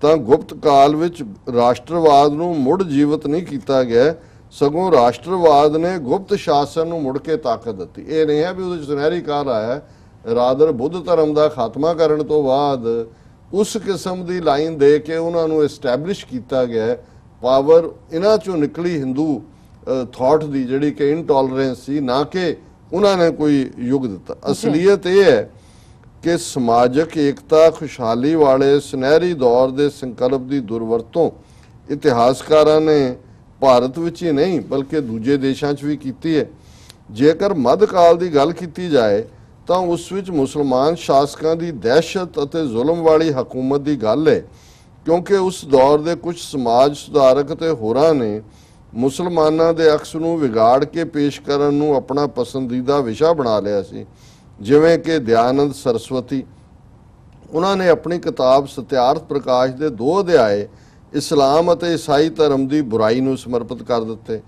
ਤਾਂ ਗੁਪਤ ਕਾਲ ਵਿੱਚ ਰਾਸ਼ਟਰਵਾਦ ਨੂੰ ਮੁੜ ਜੀਵਤ ਨਹੀਂ ਕੀਤਾ ਗਿਆ, ਸਗੋਂ ਰਾਸ਼ਟਰਵਾਦ ਨੇ ਗੁਪਤ ਸ਼ਾਸਨ ਨੂੰ ਮੁੜ ਕੇ ਤਾਕਤ ਦਿੱਤੀ। ਇਹ ਨਹੀਂ ਹੈ ਵੀ ਉਹਦੇ 'ਚ ਸੁਨਹਿਰੀ ਕਾਲ ਆਇਆ, ਰਾਦਰ ਬੁੱਧ ਧਰਮ ਦਾ ਖਾਤਮਾ ਕਰਨ ਤੋਂ ਬਾਅਦ ਉਸ ਕਿਸਮ ਦੀ ਲਾਈਨ ਦੇ ਕੇ ਉਹਨਾਂ ਨੂੰ ਐਸਟੈਬਲਿਸ਼ ਕੀਤਾ ਗਿਆ। ਪਾਵਰ ਇਹਨਾਂ 'ਚੋਂ ਨਿਕਲੀ ਹਿੰਦੂ ਥਾਟ ਦੀ ਜਿਹੜੀ ਕਿ ਇਨਟੋਲਰੈਂਸ ਸੀ, ਨਾ ਕਿ ਉਹਨਾਂ ਨੇ ਕੋਈ ਯੁੱਗ ਦਿੱਤਾ। ਅਸਲੀਅਤ ਇਹ ਹੈ ਕਿ ਸਮਾਜਿਕ ਏਕਤਾ ਖੁਸ਼ਹਾਲੀ ਵਾਲੇ ਸੁਨਹਿਰੀ ਦੌਰ ਦੇ ਸੰਕਲਪ ਦੀ ਦੁਰਵਰਤੋਂ ਇਤਿਹਾਸਕਾਰਾਂ ਨੇ ਭਾਰਤ ਵਿੱਚ ਹੀ ਨਹੀਂ ਬਲਕਿ ਦੂਜੇ ਦੇਸ਼ਾਂ 'ਚ ਵੀ ਕੀਤੀ ਹੈ। ਜੇਕਰ ਮੱਧਕਾਲ ਦੀ ਗੱਲ ਕੀਤੀ ਜਾਏ ਤਾਂ ਉਸ ਵਿੱਚ ਮੁਸਲਮਾਨ ਸ਼ਾਸਕਾਂ ਦੀ ਦਹਿਸ਼ਤ ਅਤੇ ਜ਼ੁਲਮ ਵਾਲੀ ਹਕੂਮਤ ਦੀ ਗੱਲ ਹੈ, ਕਿਉਂਕਿ ਉਸ ਦੌਰ ਦੇ ਕੁਝ ਸਮਾਜ ਸੁਧਾਰਕ ਅਤੇ ਹੋਰਾਂ ਨੇ ਮੁਸਲਮਾਨਾਂ ਦੇ ਅਕਸ ਨੂੰ ਵਿਗਾੜ ਕੇ ਪੇਸ਼ ਕਰਨ ਨੂੰ ਆਪਣਾ ਪਸੰਦੀਦਾ ਵਿਸ਼ਾ ਬਣਾ ਲਿਆ ਸੀ। ਜਿਵੇਂ ਕਿ ਦਿਆਨੰਦ ਸਰਸਵਤੀ, ਉਹਨਾਂ ਨੇ ਆਪਣੀ ਕਿਤਾਬ ਸਤਿਆਰਥ ਪ੍ਰਕਾਸ਼ ਦੇ 2 ਅਧਿਆਏ ਇਸਲਾਮ ਅਤੇ ਈਸਾਈ ਧਰਮ ਦੀ ਬੁਰਾਈ ਨੂੰ ਸਮਰਪਿਤ ਕਰ ਦਿੱਤੇ।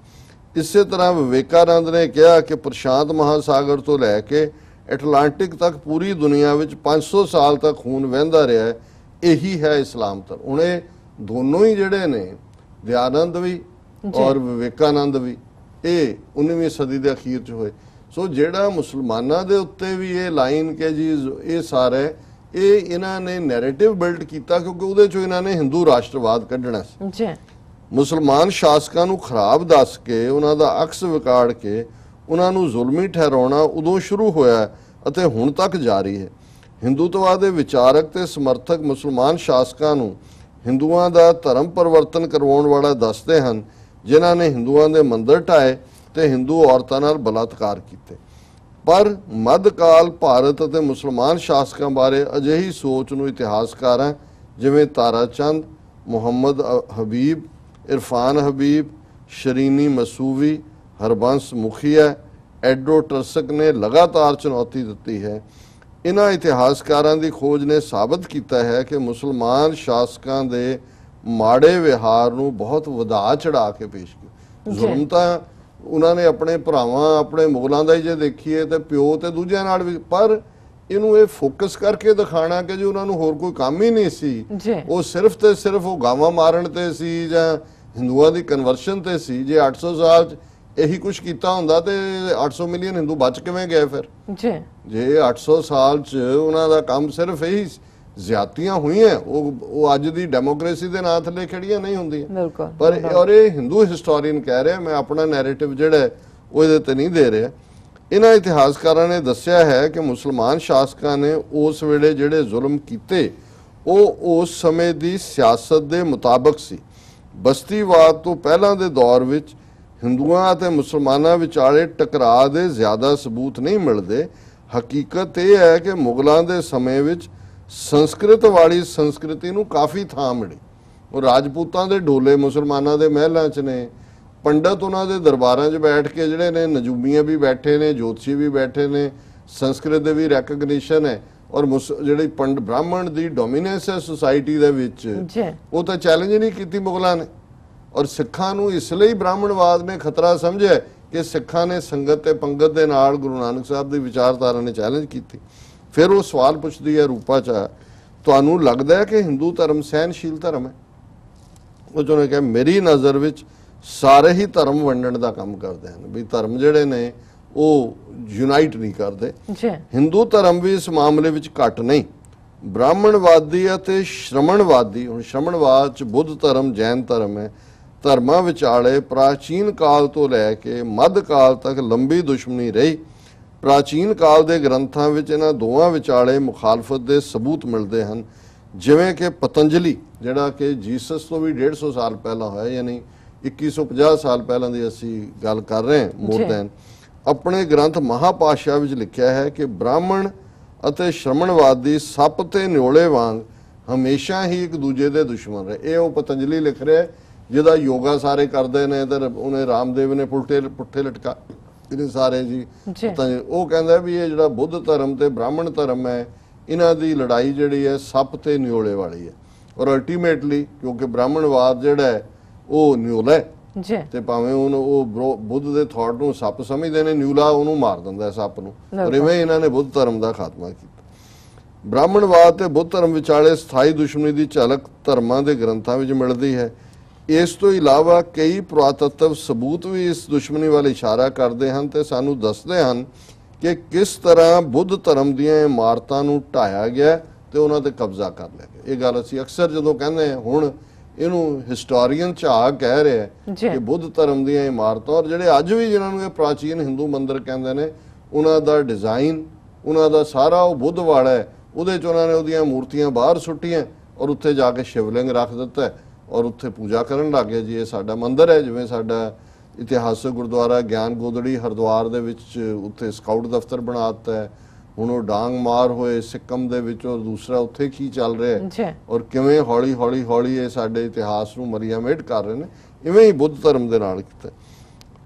ਇਸੇ ਤਰ੍ਹਾਂ ਵਿਵੇਕਾਨੰਦ ਨੇ ਕਿਹਾ ਕਿ ਪ੍ਰਸ਼ਾਂਤ ਮਹਾਸਾਗਰ ਤੋਂ ਲੈ ਕੇ ਐਟਲਾਂਟਿਕ ਤੱਕ ਪੂਰੀ ਦੁਨੀਆ ਵਿੱਚ 500 ਸਾਲ ਤੱਕ ਖੂਨ ਵਹਿੰਦਾ ਰਿਹਾ ਹੈ, ਇਹੀ ਹੈ ਇਸਲਾਮ ਧਰਮ। ਹੁਣ ਇਹ ਦੋਨੋਂ ਹੀ ਜਿਹੜੇ ਨੇ, ਦਿਆਨੰਦ ਵੀ ਔਰ ਵਿਵੇਕਾਨੰਦ ਵੀ, ਇਹ 19ਵੀਂ ਸਦੀ ਦੇ ਅਖੀਰ 'ਚ ਹੋਏ। ਸੋ ਜਿਹੜਾ ਮੁਸਲਮਾਨਾਂ ਦੇ ਉੱਤੇ ਵੀ ਇਹ ਲਾਈਨ ਕਿ ਜੀ ਇਹ ਸਾਰਾ ਇਹ ਇਹਨਾਂ ਨੇ ਨੈਰੇਟਿਵ ਬਿਲਡ ਕੀਤਾ, ਕਿਉਂਕਿ ਉਹਦੇ 'ਚੋਂ ਇਹਨਾਂ ਨੇ ਹਿੰਦੂ ਰਾਸ਼ਟਰਵਾਦ ਕੱਢਣਾ ਸੀ। ਮੁਸਲਮਾਨ ਸ਼ਾਸਕਾਂ ਨੂੰ ਖਰਾਬ ਦੱਸ ਕੇ ਉਹਨਾਂ ਦਾ ਅਕਸ ਵਿਗਾੜ ਕੇ ਉਹਨਾਂ ਨੂੰ ਜ਼ੁਲਮੀ ਠਹਿਰਾਉਣਾ ਉਦੋਂ ਸ਼ੁਰੂ ਹੋਇਆ ਅਤੇ ਹੁਣ ਤੱਕ ਜਾਰੀ ਹੈ। ਹਿੰਦੂਤਵਾਦ ਦੇ ਵਿਚਾਰਕ ਤੇ ਸਮਰਥਕ ਮੁਸਲਮਾਨ ਸ਼ਾਸਕਾਂ ਨੂੰ ਹਿੰਦੂਆਂ ਦਾ ਧਰਮ ਪਰਿਵਰਤਨ ਕਰਵਾਉਣ ਵਾਲਾ ਦੱਸਦੇ ਹਨ, ਜਿਨ੍ਹਾਂ ਨੇ ਹਿੰਦੂਆਂ ਦੇ ਮੰਦਰ ਢਾਏ ਤੇ ਹਿੰਦੂ ਔਰਤਾਂ ਨਾਲ ਬਲਾਤਕਾਰ ਕੀਤੇ। ਪਰ ਮੱਧਕਾਲ ਭਾਰਤ ਅਤੇ ਮੁਸਲਮਾਨ ਸ਼ਾਸਕਾਂ ਬਾਰੇ ਅਜਿਹੀ ਸੋਚ ਨੂੰ ਇਤਿਹਾਸਕਾਰਾਂ ਜਿਵੇਂ ਤਾਰਾ ਚੰਦ, ਮੁਹੰਮਦ ਹਬੀਬ, ਇਰਫਾਨ ਹਬੀਬ, ਸ਼ਰੀਨੀ ਮਸੂਵੀ, ਹਰਬੰਸ ਮੁਖੀਆ, ਐਡੋ ਟਰਸਕ ਨੇ ਲਗਾਤਾਰ ਚੁਣੌਤੀ ਦਿੱਤੀ ਹੈ। ਇਹਨਾਂ ਇਤਿਹਾਸਕਾਰਾਂ ਦੀ ਖੋਜ ਨੇ ਸਾਬਤ ਕੀਤਾ ਹੈ ਕਿ ਮੁਸਲਮਾਨ ਸ਼ਾਸਕਾਂ ਦੇ ਮਾੜੇ ਵਿਹਾਰ ਨੂੰ ਬਹੁਤ ਵਧਾ ਚੜਾ ਕੇ ਪੇਸ਼ ਕੀਤਾ। ਜ਼ੁਲਮ ਤਾਂ ਉਹਨਾਂ ਨੇ ਆਪਣੇ ਭਰਾਵਾਂ ਆਪਣੇ ਮੁਗਲਾਂ ਦਾ ਹੀ ਜੇ ਦੇਖੀਏ ਤੇ ਪਿਓ ਤੇ ਦੂਜਿਆਂ ਨਾਲ ਵੀ, ਪਰ ਇਹਨੂੰ ਇਹ ਫੋਕਸ ਕਰਕੇ ਦਿਖਾਣਾ ਕਿ ਜੀ ਉਹਨਾਂ ਨੂੰ ਹੋਰ ਕੋਈ ਕੰਮ ਹੀ ਨਹੀਂ ਸੀ, ਉਹ ਸਿਰਫ ਤੇ ਸਿਰਫ ਉਹ ਗਾਵਾਂ ਮਾਰਨ ਤੇ ਸੀ ਜਾਂ ਹਿੰਦੂਆਂ ਦੀ ਕਨਵਰਸ਼ਨ ਤੇ ਸੀ। ਜੇ 800 ਸਾਲ ਚ ਇਹੀ ਕੁਝ ਕੀਤਾ ਹੁੰਦਾ ਤੇ 800 ਮਿਲੀਅਨ ਹਿੰਦੂ ਬਚ ਕਿਵੇਂ ਗਏ ਫਿਰ? ਜੇ 800 ਸਾਲ ਚ ਉਹਨਾਂ ਦਾ ਕੰਮ ਸਿਰਫ ਇਹੀ ਜ਼ਿਆਦਤੀਆਂ ਹੋਈਆਂ, ਉਹ ਅੱਜ ਦੀ ਡੈਮੋਕ੍ਰੇਸੀ ਦੇ ਨਾਂ ਥੱਲੇ ਖੜੀਆਂ ਨਹੀਂ ਹੁੰਦੀਆਂ। ਪਰ ਔਰ ਇਹ ਹਿੰਦੂ ਹਿਸਟੋਰੀਅਨ ਕਹਿ ਰਿਹਾ, ਮੈਂ ਆਪਣਾ ਨੈਰੇਟਿਵ ਜਿਹੜਾ ਉਹ ਇਹਦੇ ਤੇ ਨਹੀਂ ਦੇ ਰਿਹਾ। ਇਹਨਾਂ ਇਤਿਹਾਸਕਾਰਾਂ ਨੇ ਦੱਸਿਆ ਹੈ ਕਿ ਮੁਸਲਮਾਨ ਸ਼ਾਸਕਾਂ ਨੇ ਉਸ ਵੇਲੇ ਜਿਹੜੇ ਜ਼ੁਲਮ ਕੀਤੇ ਉਹ ਉਸ ਸਮੇਂ ਦੀ ਸਿਆਸਤ ਦੇ ਮੁਤਾਬਕ ਸੀ। ਬਸਤੀਵਾਦ ਤੋਂ ਪਹਿਲਾਂ ਦੇ ਦੌਰ ਵਿੱਚ ਹਿੰਦੂਆਂ ਅਤੇ ਮੁਸਲਮਾਨਾਂ ਵਿਚਾਲੇ ਟਕਰਾਅ ਦੇ ਜ਼ਿਆਦਾ ਸਬੂਤ ਨਹੀਂ ਮਿਲਦੇ। ਹਕੀਕਤ ਇਹ ਹੈ ਕਿ ਮੁਗਲਾਂ ਦੇ ਸਮੇਂ ਵਿੱਚ ਸੰਸਕ੍ਰਿਤ ਵਾਲੀ ਸੰਸਕ੍ਰਿਤੀ ਨੂੰ ਕਾਫੀ ਥਾਂ ਮਿਲੀ। ਉਹ ਰਾਜਪੂਤਾਂ ਦੇ ਢੋਲੇ ਮੁਸਲਮਾਨਾਂ ਦੇ ਮਹਿਲਾਂ 'ਚ ਨੇ, ਪੰਡਤ ਉਹਨਾਂ ਦੇ ਦਰਬਾਰਾਂ 'ਚ ਬੈਠ ਕੇ ਜਿਹੜੇ ਨੇ, ਨਜੂਮੀਆਂ ਵੀ ਬੈਠੇ ਨੇ, ਜੋਤਸ਼ੀ ਵੀ ਬੈਠੇ ਨੇ, ਸੰਸਕ੍ਰਿਤ ਦੇ ਵੀ ਰੈਕਗਨੀਸ਼ਨ ਹੈ। ਔਰ ਜਿਹੜੀ ਬ੍ਰਾਹਮਣ ਦੀ ਡੋਮੀਨੈਂਸ ਹੈ ਸੁਸਾਇਟੀ ਦੇ ਵਿੱਚ, ਉਹ ਤਾਂ ਚੈਲੰਜ ਨਹੀਂ ਕੀਤੀ ਮੁਗਲਾਂ ਨੇ। ਔਰ ਸਿੱਖਾਂ ਨੂੰ ਇਸ ਲਈ ਬ੍ਰਾਹਮਣਵਾਦ ਨੇ ਖਤਰਾ ਸਮਝਿਆ ਕਿ ਸਿੱਖਾਂ ਨੇ ਸੰਗਤ ਤੇ ਪੰਗਤ ਦੇ ਨਾਲ ਗੁਰੂ ਨਾਨਕ ਸਾਹਿਬ ਦੀ ਵਿਚਾਰਧਾਰਾ ਨੇ ਚੈਲੰਜ ਕੀਤੀ। ਫਿਰ ਉਹ ਸਵਾਲ ਪੁੱਛਦੀ ਹੈ ਰੂਪਾ ਚ, ਤੁਹਾਨੂੰ ਲੱਗਦਾ ਹੈ ਕਿ ਹਿੰਦੂ ਧਰਮ ਸਹਿਨਸ਼ੀਲ ਧਰਮ ਹੈ? ਉਹ ਜਿਹਨੇ ਕਿਹਾ ਮੇਰੀ ਨਜ਼ਰ ਵਿੱਚ ਸਾਰੇ ਹੀ ਧਰਮ ਵੰਡਣ ਦਾ ਕੰਮ ਕਰਦੇ ਹਨ, ਵੀ ਧਰਮ ਜਿਹੜੇ ਨੇ ਉਹ ਯੂਨਾਈਟ ਨਹੀਂ ਕਰਦੇ। ਹਿੰਦੂ ਧਰਮ ਵੀ ਇਸ ਮਾਮਲੇ ਵਿੱਚ ਘੱਟ ਨਹੀਂ। ਬ੍ਰਾਹਮਣਵਾਦੀ ਅਤੇ ਸ਼੍ਰਮਣਵਾਦੀ, ਹੁਣ ਸ਼੍ਰਮਣਵਾਦ ਚ ਬੁੱਧ ਧਰਮ ਜੈਨ ਧਰਮ ਹੈ, ਧਰਮਾਂ ਵਿਚਾਲੇ ਪ੍ਰਾਚੀਨ ਕਾਲ ਤੋਂ ਲੈ ਕੇ ਮੱਧ ਕਾਲ ਤੱਕ ਲੰਬੀ ਦੁਸ਼ਮਣੀ ਰਹੀ। ਪ੍ਰਾਚੀਨ ਕਾਲ ਦੇ ਗ੍ਰੰਥਾਂ ਵਿੱਚ ਇਹਨਾਂ ਦੋਵਾਂ ਵਿਚਾਲੇ ਮੁਖਾਲਫਤ ਦੇ ਸਬੂਤ ਮਿਲਦੇ ਹਨ, ਜਿਵੇਂ ਕਿ ਪਤੰਜਲੀ ਜਿਹੜਾ ਕਿ ਜੀਸਸ ਤੋਂ ਵੀ 150 ਸਾਲ ਪਹਿਲਾਂ ਹੋਇਆ, ਯਾਨੀ 2150 ਸਾਲ ਪਹਿਲਾਂ ਦੀ ਅਸੀਂ ਗੱਲ ਕਰ ਰਹੇ ਹਾਂ, ਮੋਰ ਦੈਨ। ਆਪਣੇ ਗ੍ਰੰਥ ਮਹਾਪਾਸ਼ਾ ਵਿੱਚ ਲਿਖਿਆ ਹੈ ਕਿ ਬ੍ਰਾਹਮਣ ਅਤੇ ਸ਼੍ਰਮਣਵਾਦੀ ਸੱਪ ਤੇ ਨਿਓਲੇ ਵਾਂਗ ਹਮੇਸ਼ਾ ਹੀ ਇੱਕ ਦੂਜੇ ਦੇ ਦੁਸ਼ਮਣ ਰਹੇ। ਇਹ ਉਹ ਪਤੰਜਲੀ ਲਿਖ ਰਿਹਾ ਜਿਹਦਾ ਯੋਗਾ ਸਾਰੇ ਕਰਦੇ ਨੇ, ਤੇ ਉਹਨੇ ਰਾਮਦੇਵ ਨੇ ਪੁੱਠੇ ਲਟਕਾ ਇਹਨੇ ਸਾਰੇ ਜੀ। ਉਹ ਕਹਿੰਦਾ ਵੀ ਇਹ ਜਿਹੜਾ ਬੁੱਧ ਧਰਮ ਤੇ ਬ੍ਰਾਹਮਣ ਧਰਮ ਹੈ, ਇਹਨਾਂ ਦੀ ਲੜਾਈ ਜਿਹੜੀ ਹੈ ਸੱਪ ਤੇ ਨਿਓਲੇ ਵਾਲੀ ਹੈ। ਔਰ ਅਲਟੀਮੇਟਲੀ ਕਿਉਂਕਿ ਬ੍ਰਾਹਮਣਵਾਦ ਜਿਹੜਾ ਹੈ ਉਹ ਨਿਓਲਾ ਹੈ, ਤੇ ਭਾਵੇਂ ਉਹ ਬੁੱਧ ਦੇ ਥਾਟ ਨੂੰ ਸੱਪ ਸਮਝਦੇ ਨੇ, ਨਿਊਲਾ ਉਹਨੂੰ ਮਾਰ ਦਿੰਦਾ ਸੱਪ ਨੂੰ। ਔਰ ਇਵੇਂ ਇਹਨਾਂ ਨੇ ਬੁੱਧ ਧਰਮ ਦਾ ਖਾਤਮਾ ਕੀਤਾ। ਬ੍ਰਾਹਮਣਵਾਦ ਤੇ ਬੁੱਧ ਧਰਮ ਵਿਚਾਲੇ ਸਥਾਈ ਦੁਸ਼ਮਣੀ ਦੀ ਝਲਕ ਧਰਮਾਂ ਦੇ ਗ੍ਰੰਥਾਂ ਵਿੱਚ ਮਿਲਦੀ ਹੈ। ਇਸ ਤੋਂ ਇਲਾਵਾ ਕਈ ਪੁਰਾਤਤਵ ਸਬੂਤ ਵੀ ਇਸ ਦੁਸ਼ਮਣੀ ਵੱਲ ਇਸ਼ਾਰਾ ਕਰਦੇ ਹਨ ਤੇ ਸਾਨੂੰ ਦੱਸਦੇ ਹਨ ਕਿ ਕਿਸ ਤਰ੍ਹਾਂ ਬੁੱਧ ਧਰਮ ਦੀਆਂ ਇਮਾਰਤਾਂ ਨੂੰ ਢਾਇਆ ਗਿਆ ਤੇ ਉਹਨਾਂ ਤੇ ਕਬਜ਼ਾ ਕਰ ਲਿਆ ਗਿਆ। ਇਹ ਗੱਲ ਅਸੀਂ ਅਕਸਰ ਜਦੋਂ ਕਹਿੰਦੇ ਹਾਂ, ਹੁਣ ਇਹਨੂੰ ਹਿਸਟੋਰੀਅਨ ਝਾਗ ਕਹਿ ਰਿਹਾ ਕਿ ਬੁੱਧ ਧਰਮ ਦੀਆਂ ਇਮਾਰਤਾਂ, ਔਰ ਜਿਹੜੇ ਅੱਜ ਵੀ ਜਿਹਨਾਂ ਨੂੰ ਇਹ ਪ੍ਰਾਚੀਨ ਹਿੰਦੂ ਮੰਦਿਰ ਕਹਿੰਦੇ ਨੇ, ਉਹਨਾਂ ਦਾ ਡਿਜ਼ਾਈਨ, ਉਹਨਾਂ ਦਾ ਸਾਰਾ ਉਹ ਬੁੱਧ ਵਾਲਾ ਹੈ। ਉਹਦੇ 'ਚ ਉਹਨਾਂ ਨੇ ਉਹਦੀਆਂ ਮੂਰਤੀਆਂ ਬਾਹਰ ਸੁੱਟੀਆਂ ਔਰ ਉੱਥੇ ਜਾ ਕੇ ਸ਼ਿਵਲਿੰਗ ਰੱਖ ਦਿੱਤਾ ਔਰ ਉੱਥੇ ਪੂਜਾ ਕਰਨ ਲੱਗ ਗਏ ਜੀ ਇਹ ਸਾਡਾ ਮੰਦਿਰ ਹੈ। ਜਿਵੇਂ ਸਾਡਾ ਇਤਿਹਾਸਕ ਗੁਰਦੁਆਰਾ ਗਿਆਨ ਗੋਦੜੀ ਹਰਿਦੁਆਰ ਦੇ ਵਿੱਚ ਉੱਥੇ ਸਕਾਊਟ ਦਫ਼ਤਰ ਬਣਾ ਦਿੱਤਾ ਹੈ। ਹੁਣ ਉਹ ਡਾਂਗ ਮਾਰ ਹੋਏ ਸਿੱਕਮ ਦੇ ਵਿੱਚ ਔਰ ਦੂਸਰਾ ਉੱਥੇ ਕੀ ਚੱਲ ਰਿਹਾ ਹੈ, ਔਰ ਕਿਵੇਂ ਹੌਲੀ ਹੌਲੀ ਹੌਲੀ ਇਹ ਸਾਡੇ ਇਤਿਹਾਸ ਨੂੰ ਮਰੀਆਮੇਟ ਕਰ ਰਹੇ ਨੇ। ਇਵੇਂ ਹੀ ਬੁੱਧ ਧਰਮ ਦੇ ਨਾਲ ਕੀਤਾ।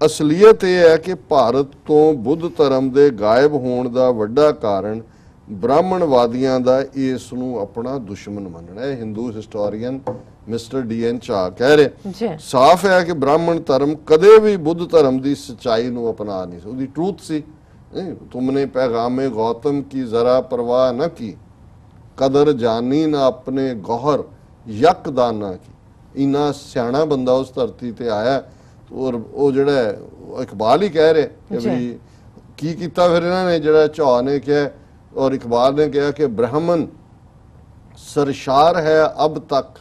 ਅਸਲੀਅਤ ਇਹ ਹੈ ਕਿ ਭਾਰਤ ਤੋਂ ਬੁੱਧ ਧਰਮ ਦੇ ਗਾਇਬ ਹੋਣ ਦਾ ਵੱਡਾ ਕਾਰਨ ਬ੍ਰਾਹਮਣਵਾਦੀਆਂ ਦਾ ਇਸ ਨੂੰ ਆਪਣਾ ਦੁਸ਼ਮਣ ਮੰਨਣਾ ਹੈ। Hindu historian mister D N. Jha ਕਹਿ ਰਹੇ ਸਾਫ਼ ਹੈ ਕਿ ਬ੍ਰਾਹਮਣ ਧਰਮ ਕਦੇ ਵੀ ਬੁੱਧ ਧਰਮ ਦੀ ਸੱਚਾਈ ਨੂੰ ਅਪਣਾ ਨਹੀਂ ਸੀ। ਉਹਦੀ ਟਰੂਥ ਸੀ, ਤੁਮਨੇ ਪੈਗਾਮੇ ਗੌਤਮ ਕੀ ਜ਼ਰਾ ਪਰਵਾਹ ਨਾ ਕੀ, ਕਦਰ ਜਾਨੀ ਨਾ ਆਪਣੇ ਗੌਹਰ ਯਕਦਾਨਾ ਕੀ। ਇੰਨਾ ਸਿਆਣਾ ਬੰਦਾ ਉਸ ਧਰਤੀ ਤੇ ਆਇਆ। ਔਰ ਉਹ ਜਿਹੜਾ ਇਕਬਾਲ ਹੀ ਕਹਿ ਰਿਹਾ ਕਿ ਵੀ ਕੀ ਕੀਤਾ ਫਿਰ ਇਹਨਾਂ ਨੇ, ਜਿਹੜਾ ਝਾ ਨੇ ਕਿਹਾ ਔਰ ਇਕਬਾਲ ਨੇ ਕਿਹਾ ਕਿ ਬ੍ਰਾਹਮਣ सरशार है अब तक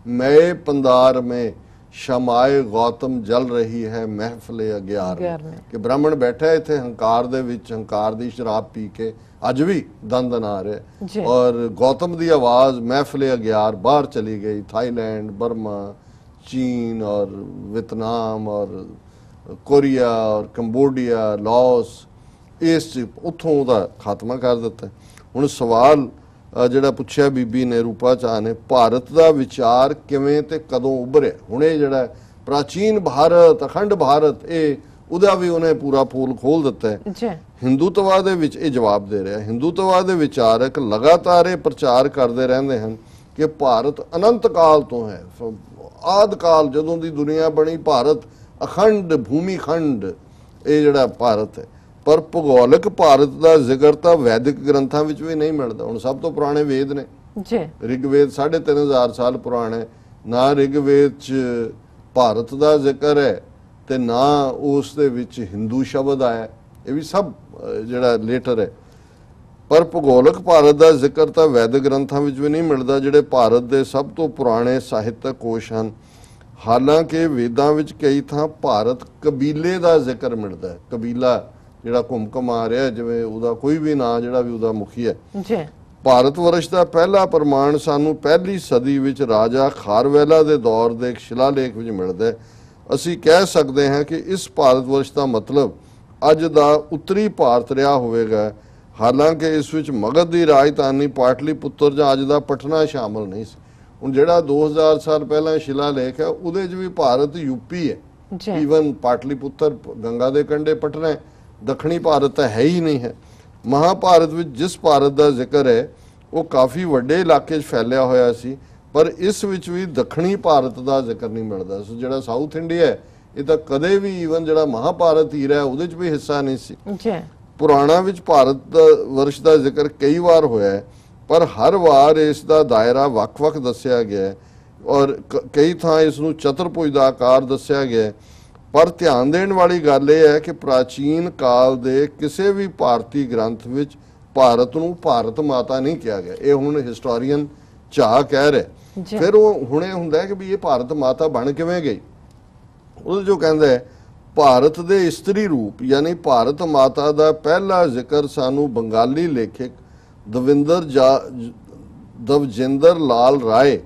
मैं पंदार में शमाए गौतम जल रही है महफिले अग्यार में। कि ब्राह्मण बैठा है इत्थे हंकार दे विच हंकार दी शराब पी के अज भी दंदन आ रहे और गौतम दी आवाज़ महफिले अग्यार बाहर चली गई। थाईलैंड, बर्मा, चीन और वियतनाम और कोरिया और कंबोडिया, लाओस इस उत्थों दा खात्मा कर दिता। हुण सवाल ਜਿਹੜਾ ਪੁੱਛਿਆ ਬੀਬੀ ਨੇ ਰੂਪਾ ਚਾਹ ਨੇ, ਭਾਰਤ ਦਾ ਵਿਚਾਰ ਕਿਵੇਂ ਤੇ ਕਦੋਂ ਉਭਰਿਆ। ਹੁਣ ਇਹ ਜਿਹੜਾ ਪ੍ਰਾਚੀਨ ਭਾਰਤ, ਅਖੰਡ ਭਾਰਤ, ਇਹ ਉਹਦਾ ਵੀ ਉਹਨੇ ਪੂਰਾ ਪੋਲ ਖੋਲ ਦਿੱਤਾ ਹੈ। ਹਿੰਦੂਤਵਾ ਦੇ ਵਿੱਚ ਇਹ ਜਵਾਬ ਦੇ ਰਿਹਾ। ਹਿੰਦੂਤਵਾ ਦੇ ਵਿਚਾਰਕ ਲਗਾਤਾਰ ਇਹ ਪ੍ਰਚਾਰ ਕਰਦੇ ਰਹਿੰਦੇ ਹਨ ਕਿ ਭਾਰਤ ਅਨੰਤ ਕਾਲ ਤੋਂ ਹੈ। ਆਦ ਕਾਲ ਜਦੋਂ ਦੀ ਦੁਨੀਆ ਬਣੀ ਭਾਰਤ ਅਖੰਡ ਭੂਮੀ ਖੰਡ ਇਹ ਜਿਹੜਾ ਭਾਰਤ ਹੈ। ਪਰ ਭੂਗੋਲਿਕ ਭਾਰਤ ਦਾ ਜ਼ਿਕਰ ਤਾਂ ਵੈਦਿਕ ਗ੍ਰੰਥਾਂ ਵਿੱਚ ਵੀ ਨਹੀਂ ਮਿਲਦਾ। ਹੁਣ ਸਭ ਤੋਂ ਪੁਰਾਣੇ ਵੇਦ ਨੇ ਜੀ, ਰਿਗਵੇਦ 3500 ਸਾਲ ਪੁਰਾਣਾ ਹੈ। ਨਾ ਰਿਗਵੇਦ 'ਚ ਭਾਰਤ ਦਾ ਜ਼ਿਕਰ ਹੈ ਤੇ ਨਾ ਉਸ ਦੇ ਵਿੱਚ ਹਿੰਦੂ ਸ਼ਬਦ ਆਇਆ। ਇਹ ਵੀ ਸਭ ਜਿਹੜਾ ਲੇਟਰ ਹੈ। ਪਰ ਭੂਗੋਲਿਕ ਭਾਰਤ ਦਾ ਜ਼ਿਕਰ ਤਾਂ ਵੈਦਿਕ ਗ੍ਰੰਥਾਂ ਵਿੱਚ ਵੀ ਨਹੀਂ ਮਿਲਦਾ, ਜਿਹੜੇ ਭਾਰਤ ਦੇ ਸਭ ਤੋਂ ਪੁਰਾਣੇ ਸਾਹਿਤਕ ਕੋਸ਼ ਹਨ। ਹਾਲਾਂਕਿ ਵੇਦਾਂ ਵਿੱਚ ਕਈ ਥਾਂ ਭਾਰਤ ਕਬੀਲੇ ਦਾ ਜ਼ਿਕਰ ਮਿਲਦਾ ਹੈ। ਕਬੀਲਾ ਜਿਹੜਾ ਘੁੰਮ ਆ ਰਿਹਾ, ਜਿਵੇਂ ਉਹਦਾ ਕੋਈ ਵੀ ਨਾਂ ਜਿਹੜਾ ਵੀ ਉਹਦਾ ਮੁਖੀ ਹੈ। ਜੀ, ਭਾਰਤ ਵਰਸ਼ ਦਾ ਪਹਿਲਾ ਪ੍ਰਮਾਣ ਸਾਨੂੰ ਪਹਿਲੀ ਸਦੀ ਵਿੱਚ ਰਾਜਾ ਖਾਰਵੇਲਾ ਦੇ ਦੌਰ ਦੇ ਇੱਕ ਸ਼ਿਲਾਲੇਖ ਵਿੱਚ ਮਿਲਦਾ ਹੈ। ਅਸੀਂ ਕਹਿ ਸਕਦੇ ਹਾਂ ਕਿ ਇਸ ਭਾਰਤ ਵਰਸ਼ ਦਾ ਮਤਲਬ ਅੱਜ ਦਾ ਉੱਤਰੀ ਭਾਰਤ ਰਿਹਾ ਹੋਵੇਗਾ। ਹਾਲਾਂਕਿ ਇਸ ਵਿੱਚ ਮਗਧ ਦੀ ਰਾਜਧਾਨੀ ਪਾਟਲੀਪੁੱਤਰ ਜਾਂ ਅੱਜ ਦਾ ਪਟਨਾ ਸ਼ਾਮਲ ਨਹੀਂ ਸੀ। ਹੁਣ ਜਿਹੜਾ 2000 ਸਾਲ ਪਹਿਲਾਂ ਸ਼ਿਲਾਲੇਖ ਹੈ ਉਹਦੇ 'ਚ ਵੀ ਭਾਰਤ ਯੂਪੀ ਹੈ। ਈਵਨ ਪਾਟਲੀਪੁੱਤਰ ਗੰਗਾ ਦੇ ਕੰਢੇ ਪਟਨਾ ਹੈ, ਦੱਖਣੀ ਭਾਰਤ ਤਾਂ ਹੈ ਹੀ ਨਹੀਂ ਹੈ। ਮਹਾਭਾਰਤ ਵਿੱਚ ਜਿਸ ਭਾਰਤ ਦਾ ਜ਼ਿਕਰ ਹੈ ਉਹ ਕਾਫੀ ਵੱਡੇ ਇਲਾਕੇ 'ਚ ਫੈਲਿਆ ਹੋਇਆ ਸੀ, ਪਰ ਇਸ ਵਿੱਚ ਵੀ ਦੱਖਣੀ ਭਾਰਤ ਦਾ ਜ਼ਿਕਰ ਨਹੀਂ ਮਿਲਦਾ। ਸੋ ਜਿਹੜਾ ਸਾਊਥ ਇੰਡੀਆ ਹੈ ਇਹ ਤਾਂ ਕਦੇ ਵੀ ਈਵਨ ਜਿਹੜਾ ਮਹਾਭਾਰਤ ਹੀਰਾ ਹੈ ਉਹਦੇ 'ਚ ਵੀ ਹਿੱਸਾ ਨਹੀਂ ਸੀ। ਪੁਰਾਣਾ ਵਿੱਚ ਭਾਰਤ ਦਾ ਵਰਸ਼ ਦਾ ਜ਼ਿਕਰ ਕਈ ਵਾਰ ਹੋਇਆ ਹੈ, ਪਰ ਹਰ ਵਾਰ ਇਸ ਦਾ ਦਾਇਰਾ ਵੱਖ-ਵੱਖ ਦੱਸਿਆ ਗਿਆ ਹੈ ਔਰ ਕਈ ਥਾਂ ਇਸ ਨੂੰ ਚਤੁਰਭੁਜ ਦਾ ਆਕਾਰ ਦੱਸਿਆ ਗਿਆ ਹੈ। ਪਰ ਧਿਆਨ ਦੇਣ ਵਾਲੀ ਗੱਲ ਇਹ ਹੈ ਕਿ ਪ੍ਰਾਚੀਨ ਕਾਲ ਦੇ ਕਿਸੇ ਵੀ ਭਾਰਤੀ ਗ੍ਰੰਥ ਵਿੱਚ ਭਾਰਤ ਨੂੰ ਭਾਰਤ ਮਾਤਾ ਨਹੀਂ ਕਿਹਾ ਗਿਆ। ਇਹ ਹੁਣ ਹਿਸਟੋਰੀਅਨ ਝਾਅ ਕਹਿ ਰਿਹਾ। ਫਿਰ ਉਹ ਹੁਣੇ ਹੁੰਦਾ ਹੈ ਕਿ ਵੀ ਇਹ ਭਾਰਤ ਮਾਤਾ ਬਣ ਕਿਵੇਂ ਗਈ। ਉਹ ਜੋ ਕਹਿੰਦਾ ਹੈ ਭਾਰਤ ਦੇ ਇਸਤਰੀ ਰੂਪ ਯਾਨੀ ਭਾਰਤ ਮਾਤਾ ਦਾ ਪਹਿਲਾ ਜ਼ਿਕਰ ਸਾਨੂੰ ਬੰਗਾਲੀ ਲੇਖਕ ਦਵਜਿੰਦਰ ਲਾਲ ਰਾਏ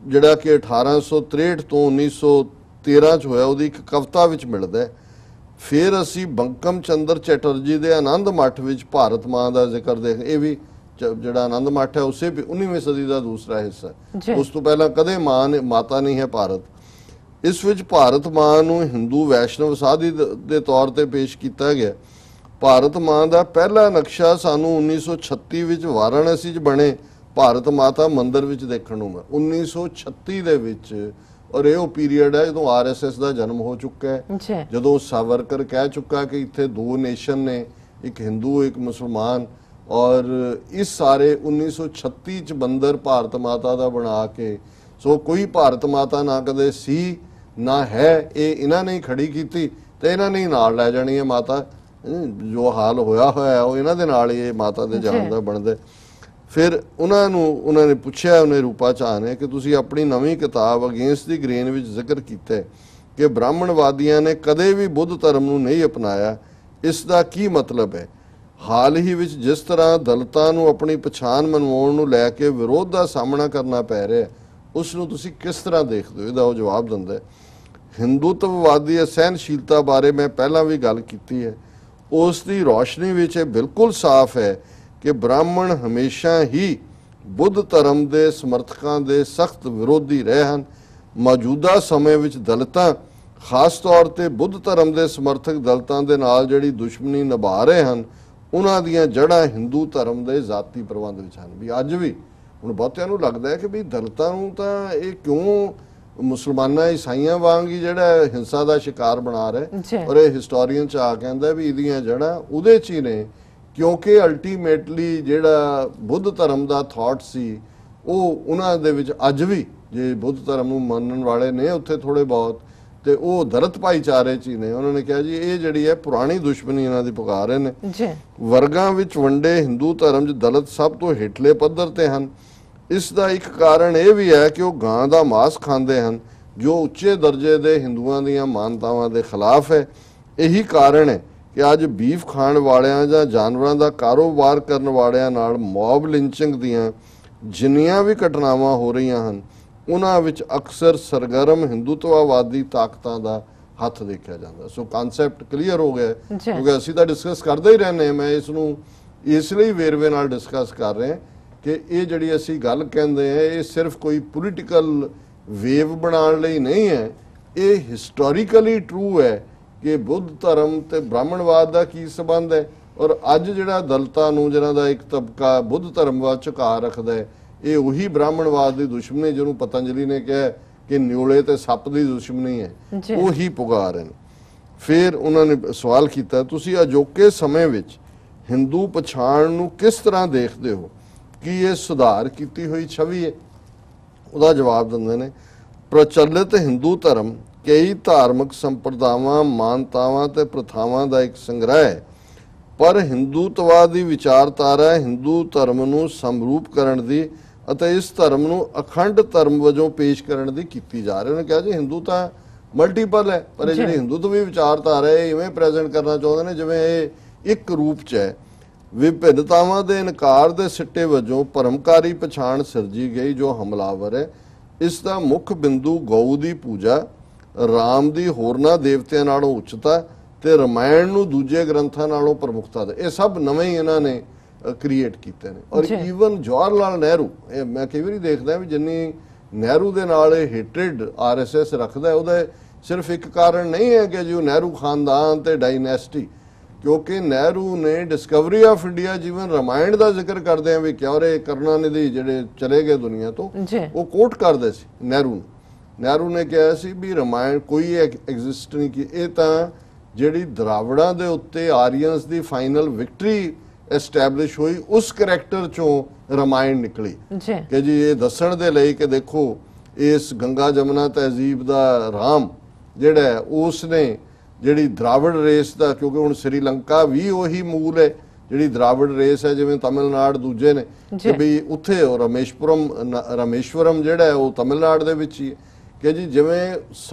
ਜਿਹੜਾ ਕਿ 1863 ਤੋਂ 1913 ਚ ਹੋਇਆ ਉਹਦੀ ਇੱਕ ਕਵਿਤਾ ਵਿੱਚ ਮਿਲਦਾ ਹੈ। ਫਿਰ ਅਸੀਂ ਬੰਕਮ ਚੰਦਰ ਚੈਟਰਜੀ ਦੇ ਆਨੰਦ ਮੱਠ ਵਿੱਚ ਭਾਰਤ ਮਾਂ ਦਾ ਜ਼ਿਕਰ ਦੇਖ। ਇਹ ਵੀ ਜਿਹੜਾ ਆਨੰਦ ਮੱਠ ਹੈ ਉਸੇ 19ਵੀਂ ਸਦੀ ਦਾ ਦੂਸਰਾ ਹਿੱਸਾ। ਉਸ ਤੋਂ ਪਹਿਲਾਂ ਕਦੇ ਮਾਤਾ ਨਹੀਂ ਹੈ ਭਾਰਤ। ਇਸ ਵਿੱਚ ਭਾਰਤ ਮਾਂ ਨੂੰ ਹਿੰਦੂ ਵੈਸ਼ਨਵ ਸਾਧੀ ਦੇ ਤੌਰ ਤੇ ਪੇਸ਼ ਕੀਤਾ ਗਿਆ। ਭਾਰਤ ਮਾਂ ਦਾ ਪਹਿਲਾ ਨਕਸ਼ਾ ਸਾਨੂੰ 1936 ਵਿੱਚ ਵਾਰਾਣਸੀ 'ਚ ਬਣੇ ਭਾਰਤ ਮਾਤਾ ਮੰਦਿਰ ਵਿੱਚ ਦੇਖਣ ਨੂੰ ਮਿਲਿਆ। 1936 ਦੇ ਵਿੱਚ, ਔਰ ਇਹ ਉਹ ਪੀਰੀਅਡ ਹੈ ਜਦੋਂ RSS ਦਾ ਜਨਮ ਹੋ ਚੁੱਕਾ ਹੈ, ਜਦੋਂ ਸਾਵਰਕਰ ਕਹਿ ਚੁੱਕਾ ਕਿ ਇੱਥੇ ਦੋ ਨੇਸ਼ਨ ਨੇ, ਇੱਕ ਹਿੰਦੂ ਇੱਕ ਮੁਸਲਮਾਨ। ਔਰ ਇਸ ਸਾਰੇ 1936 ਚ ਮੰਦਿਰ ਭਾਰਤ ਮਾਤਾ ਦਾ ਬਣਾ ਕੇ, ਸੋ ਕੋਈ ਭਾਰਤ ਮਾਤਾ ਨਾ ਕਦੇ ਸੀ ਨਾ ਹੈ, ਇਹ ਇਹਨਾਂ ਨੇ ਖੜੀ ਕੀਤੀ ਤੇ ਇਹਨਾਂ ਨੇ ਨਾਲ ਲੈ ਜਾਣੀ ਹੈ ਮਾਤਾ। ਜੋ ਹਾਲ ਹੋਇਆ ਹੋਇਆ ਉਹ ਇਹਨਾਂ ਦੇ ਨਾਲ ਹੀ ਇਹ ਮਾਤਾ ਦੇ ਜਾਣ ਦਾ ਬਣਦਾ। ਫਿਰ ਉਹਨਾਂ ਨੇ ਪੁੱਛਿਆ, ਉਹਨੇ ਰੂਪਾ ਝਾਅ ਨੇ, ਕਿ ਤੁਸੀਂ ਆਪਣੀ ਨਵੀਂ ਕਿਤਾਬ ਅਗੇਂਸਟ ਦੀ ਗ੍ਰੇਨ ਵਿੱਚ ਜ਼ਿਕਰ ਕੀਤਾ ਕਿ ਬ੍ਰਾਹਮਣਵਾਦੀਆਂ ਨੇ ਕਦੇ ਵੀ ਬੁੱਧ ਧਰਮ ਨੂੰ ਨਹੀਂ ਅਪਣਾਇਆ, ਇਸ ਦਾ ਕੀ ਮਤਲਬ ਹੈ? ਹਾਲ ਹੀ ਵਿੱਚ ਜਿਸ ਤਰ੍ਹਾਂ ਦਲਿਤਾਂ ਨੂੰ ਆਪਣੀ ਪਛਾਣ ਮਨਵਾਉਣ ਨੂੰ ਲੈ ਕੇ ਵਿਰੋਧ ਦਾ ਸਾਹਮਣਾ ਕਰਨਾ ਪੈ ਰਿਹਾ, ਉਸ ਨੂੰ ਤੁਸੀਂ ਕਿਸ ਤਰ੍ਹਾਂ ਦੇਖਦੇ ਹੋ? ਇਹਦਾ ਉਹ ਜਵਾਬ ਦਿੰਦਾ ਹੈ, ਹਿੰਦੂਤਵਵਾਦੀ ਅਸਹਿਣਸ਼ੀਲਤਾ ਬਾਰੇ ਮੈਂ ਪਹਿਲਾਂ ਵੀ ਗੱਲ ਕੀਤੀ ਹੈ। ਉਸ ਦੀ ਰੌਸ਼ਨੀ ਵਿੱਚ ਇਹ ਬਿਲਕੁਲ ਸਾਫ਼ ਹੈ ਕਿ ਬ੍ਰਾਹਮਣ ਹਮੇਸ਼ਾ ਹੀ ਬੁੱਧ ਧਰਮ ਦੇ ਸਮਰਥਕਾਂ ਦੇ ਸਖਤ ਵਿਰੋਧੀ ਰਹੇ ਹਨ। ਮੌਜੂਦਾ ਸਮੇਂ ਵਿੱਚ ਦਲਿਤਾਂ, ਖਾਸ ਤੌਰ ਤੇ ਬੁੱਧ ਧਰਮ ਦੇ ਸਮਰਥਕ ਦਲਿਤਾਂ ਦੇ ਨਾਲ ਜਿਹੜੀ ਦੁਸ਼ਮਣੀ ਨਿਭਾ ਰਹੇ ਹਨ, ਉਹਨਾਂ ਦੀਆਂ ਜੜ੍ਹਾਂ ਹਿੰਦੂ ਧਰਮ ਦੇ ਜ਼ਾਤੀ ਪ੍ਰਬੰਧ ਵਿੱਚ ਹਨ। ਵੀ ਅੱਜ ਵੀ ਹੁਣ ਬਹੁਤਿਆਂ ਨੂੰ ਲੱਗਦਾ ਹੈ ਕਿ ਵੀ ਦਲਿਤਾਂ ਨੂੰ ਤਾਂ ਇਹ ਕਿਉਂ ਮੁਸਲਮਾਨਾਂ ਈਸਾਈਆਂ ਵਾਂਗ ਹੀ ਜਿਹੜਾ ਹਿੰਸਾ ਦਾ ਸ਼ਿਕਾਰ ਬਣਾ ਰਹੇ, ਔਰ ਇਹ ਹਿਸਟੋਰੀਅਨ ਝਾਅ ਕਹਿੰਦਾ ਵੀ ਇਹਦੀਆਂ ਜੜ੍ਹਾਂ ਉਹਦੇ 'ਚ ਹੀ ਨੇ, ਕਿਉਂਕਿ ਅਲਟੀਮੇਟਲੀ ਜਿਹੜਾ ਬੁੱਧ ਧਰਮ ਦਾ ਥਾਟ ਸੀ ਉਹ ਉਹਨਾਂ ਦੇ ਵਿੱਚ ਅੱਜ ਵੀ, ਜੇ ਬੁੱਧ ਧਰਮ ਨੂੰ ਮੰਨਣ ਵਾਲੇ ਨੇ ਉੱਥੇ ਥੋੜੇ ਬਹੁਤ, ਤੇ ਉਹ ਦਲਿਤ ਭਾਈਚਾਰੇ 'ਚ ਹੀ ਨੇ। ਉਹਨਾਂ ਨੇ ਕਿਹਾ ਜੀ ਇਹ ਜਿਹੜੀ ਹੈ ਪੁਰਾਣੀ ਦੁਸ਼ਮਣੀ ਇਹਨਾਂ ਦੀ ਪੁਕਾਰ ਰਹੇ ਨੇ। ਵਰਗਾਂ ਵਿੱਚ ਵੰਡੇ ਹਿੰਦੂ ਧਰਮ 'ਚ ਦਲਿਤ ਸਭ ਤੋਂ ਹੇਠਲੇ ਪੱਧਰ ਤੇ ਹਨ। ਇਸ ਦਾ ਇੱਕ ਕਾਰਨ ਇਹ ਵੀ ਹੈ ਕਿ ਉਹ ਗਾਂ ਦਾ ਮਾਸ ਖਾਂਦੇ ਹਨ, ਜੋ ਉੱਚੇ ਦਰਜੇ ਦੇ ਹਿੰਦੂਆਂ ਦੀਆਂ ਮਾਨਤਾਵਾਂ ਦੇ ਖਿਲਾਫ ਹੈ। ਇਹੀ ਕਾਰਨ ਹੈ ਕਿ ਅੱਜ ਬੀਫ ਖਾਣ ਵਾਲਿਆਂ ਜਾਂ ਜਾਨਵਰਾਂ ਦਾ ਕਾਰੋਬਾਰ ਕਰਨ ਵਾਲਿਆਂ ਨਾਲ ਮੌਬ ਲਿੰਚਿੰਗ ਦੀਆਂ ਜਿੰਨੀਆਂ ਵੀ ਘਟਨਾਵਾਂ ਹੋ ਰਹੀਆਂ ਹਨ, ਉਹਨਾਂ ਵਿੱਚ ਅਕਸਰ ਸਰਗਰਮ ਹਿੰਦੂਤਵਵਾਦੀ ਤਾਕਤਾਂ ਦਾ ਹੱਥ ਦੇਖਿਆ ਜਾਂਦਾ। ਸੋ ਕਨਸੈਪਟ ਕਲੀਅਰ ਹੋ ਗਿਆ, ਕਿਉਂਕਿ ਅਸੀਂ ਤਾਂ ਡਿਸਕਸ ਕਰਦੇ ਹੀ ਰਹਿੰਦੇ ਹਾਂ। ਮੈਂ ਇਸ ਨੂੰ ਇਸ ਲਈ ਵੇਰਵੇ ਨਾਲ ਡਿਸਕਸ ਕਰ ਰਹੇ ਹਾਂ ਕਿ ਇਹ ਜਿਹੜੀ ਅਸੀਂ ਗੱਲ ਕਹਿੰਦੇ ਹਾਂ ਇਹ ਸਿਰਫ ਕੋਈ ਪੋਲੀਟੀਕਲ ਵੇਵ ਬਣਾਉਣ ਲਈ ਨਹੀਂ ਹੈ, ਇਹ ਹਿਸਟੋਰੀਕਲੀ ਟਰੂ ਹੈ ਕਿ ਬੁੱਧ ਧਰਮ ਤੇ ਬ੍ਰਾਹਮਣਵਾਦ ਦਾ ਕੀ ਸੰਬੰਧ ਹੈ। ਔਰ ਅੱਜ ਜਿਹੜਾ ਦਲਿਤਾਂ ਨੂੰ, ਜਿਹਨਾਂ ਦਾ ਇੱਕ ਤਬਕਾ ਬੁੱਧ ਧਰਮ ਵੱਲ ਝੁਕਾਅ ਰੱਖਦਾ ਹੈ, ਇਹ ਉਹੀ ਬ੍ਰਾਹਮਣਵਾਦ ਦੀ ਦੁਸ਼ਮਣੀ ਜਿਹਨੂੰ ਪਤੰਜਲੀ ਨੇ ਕਿਹਾ ਕਿ ਨਿਉਲੇ ਤੇ ਸੱਪ ਦੀ ਦੁਸ਼ਮਣੀ ਹੈ, ਜੀ। ਉਹੀ ਪੁਗਾ ਰਹੇ ਨੇ। ਫਿਰ ਉਹਨਾਂ ਨੇ ਸਵਾਲ ਕੀਤਾ, ਤੁਸੀਂ ਅਜੋਕੇ ਸਮੇਂ ਵਿੱਚ ਹਿੰਦੂ ਪਛਾਣ ਨੂੰ ਕਿਸ ਤਰ੍ਹਾਂ ਦੇਖਦੇ ਹੋ, ਕਿ ਇਹ ਸੁਧਾਰ ਕੀਤੀ ਹੋਈ ਛਵੀ ਹੈ? ਉਹਦਾ ਜਵਾਬ ਦਿੰਦੇ ਨੇ, ਪ੍ਰਚਲਿਤ ਹਿੰਦੂ ਧਰਮ ਕਈ ਧਾਰਮਿਕ ਸੰਪਰਦਾਵਾਂ, ਮਾਨਤਾਵਾਂ ਤੇ ਪ੍ਰਥਾਵਾਂ ਦਾ ਇੱਕ ਸੰਗ੍ਰਹਿ ਹੈ, ਪਰ ਹਿੰਦੂਤਵਾਦ ਦੀ ਵਿਚਾਰਧਾਰਾ ਹਿੰਦੂ ਧਰਮ ਨੂੰ ਸਮਰੂਪ ਕਰਨ ਦੀ ਅਤੇ ਇਸ ਧਰਮ ਨੂੰ ਅਖੰਡ ਧਰਮ ਵਜੋਂ ਪੇਸ਼ ਕਰਨ ਦੀ ਕੀਤੀ ਜਾ ਰਹੀ। ਉਹਨੇ ਕਿਹਾ ਜੀ ਹਿੰਦੂ ਤਾਂ ਮਲਟੀਪਲ ਹੈ, ਪਰ ਇਹ ਜਿਹੜੀ ਹਿੰਦੂਤਵੀ ਵਿਚਾਰਧਾਰਾ ਹੈ ਇਵੇਂ ਪ੍ਰੈਜ਼ੈਂਟ ਕਰਨਾ ਚਾਹੁੰਦੇ ਨੇ ਜਿਵੇਂ ਇਹ ਇੱਕ ਰੂਪ 'ਚ ਹੈ। ਵਿਭਿੰਨਤਾਵਾਂ ਦੇ ਇਨਕਾਰ ਦੇ ਸਿੱਟੇ ਵਜੋਂ ਭਰਮਕਾਰੀ ਪਛਾਣ ਸਿਰਜੀ ਗਈ ਜੋ ਹਮਲਾਵਰ ਹੈ। ਇਸ ਦਾ ਮੁੱਖ ਬਿੰਦੂ ਗਊ ਦੀ ਪੂਜਾ, ਰਾਮ ਦੀ ਹੋਰਨਾਂ ਦੇਵਤਿਆਂ ਨਾਲੋਂ ਉੱਚਤਾ ਤੇ ਰਮਾਇਣ ਨੂੰ ਦੂਜੇ ਗ੍ਰੰਥਾਂ ਨਾਲੋਂ ਪ੍ਰਮੁਖਤਾ ਦੇ, ਇਹ ਸਭ ਨਵੇਂ ਹੀ ਇਹਨਾਂ ਨੇ ਕ੍ਰੀਏਟ ਕੀਤੇ ਨੇ। ਔਰ ਈਵਨ ਜਵਾਹਰ ਲਾਲ ਨਹਿਰੂ, ਇਹ ਮੈਂ ਕਈ ਵਾਰੀ ਦੇਖਦਾ ਵੀ ਜਿੰਨੀ ਨਹਿਰੂ ਦੇ ਨਾਲ ਇਹ ਹੇਟਰੇਡ ਆਰਐਸਐਸ ਰੱਖਦਾ, ਉਹਦਾ ਸਿਰਫ ਇੱਕ ਕਾਰਨ ਨਹੀਂ ਹੈ ਕਿ ਜੀ ਉਹ ਨਹਿਰੂ ਖਾਨਦਾਨ ਤੇ ਡਾਇਨੈਸਟੀ, ਕਿਉਂਕਿ ਨਹਿਰੂ ਨੇ ਡਿਸਕਵਰੀ ਆਫ ਇੰਡੀਆ ਜੀਵਨ ਰਮਾਇਣ ਦਾ ਜ਼ਿਕਰ ਕਰਦੇ ਆ ਵੀ ਕਿਉਰੇ ਕਰੁਣਾਨਿਧੀ ਜਿਹੜੇ ਚਲੇ ਗਏ ਦੁਨੀਆ ਤੋਂ, ਉਹ ਕੋਟ ਕਰਦੇ ਸੀ ਨਹਿਰੂ ਨੇ ਕਿਹਾ ਸੀ ਵੀ ਰਮਾਇਣ ਕੋਈ ਐਗਜ਼ਿਸਟ ਨਹੀਂ ਕੀ, ਇਹ ਤਾਂ ਜਿਹੜੀ ਦਰਾਵੜਾਂ ਦੇ ਉੱਤੇ ਆਰੀਅਨਸ ਦੀ ਫਾਈਨਲ ਵਿਕਟਰੀ ਐਸਟੈਬਲਿਸ਼ ਹੋਈ ਉਸ ਕਰੈਕਟਰ ਚੋਂ ਰਮਾਇਣ ਨਿਕਲੀ ਕਿ ਜੀ ਇਹ ਦੱਸਣ ਦੇ ਲਈ ਕਿ ਦੇਖੋ ਇਸ ਗੰਗਾ ਜਮਨਾ ਤਹਿਜ਼ੀਬ ਦਾ ਰਾਮ ਜਿਹੜਾ ਉਸ ਨੇ ਜਿਹੜੀ ਦਰਾਵੜ ਰੇਸ ਦਾ, ਕਿਉਂਕਿ ਹੁਣ ਸ੍ਰੀਲੰਕਾ ਵੀ ਉਹੀ ਮੂਲ ਹੈ ਜਿਹੜੀ ਦਰਾਵੜ ਰੇਸ ਹੈ, ਜਿਵੇਂ ਤਮਿਲਨਾਡੂ ਦੂਜੇ ਨੇ ਕਿ ਵੀ ਉੱਥੇ ਰਾਮੇਸ਼ਵਰਮ ਜਿਹੜਾ ਉਹ ਤਮਿਲਨਾਡੂ ਦੇ ਵਿੱਚ ਹੀ ਹੈ, ਕਿ ਜੀ ਜਿਵੇਂ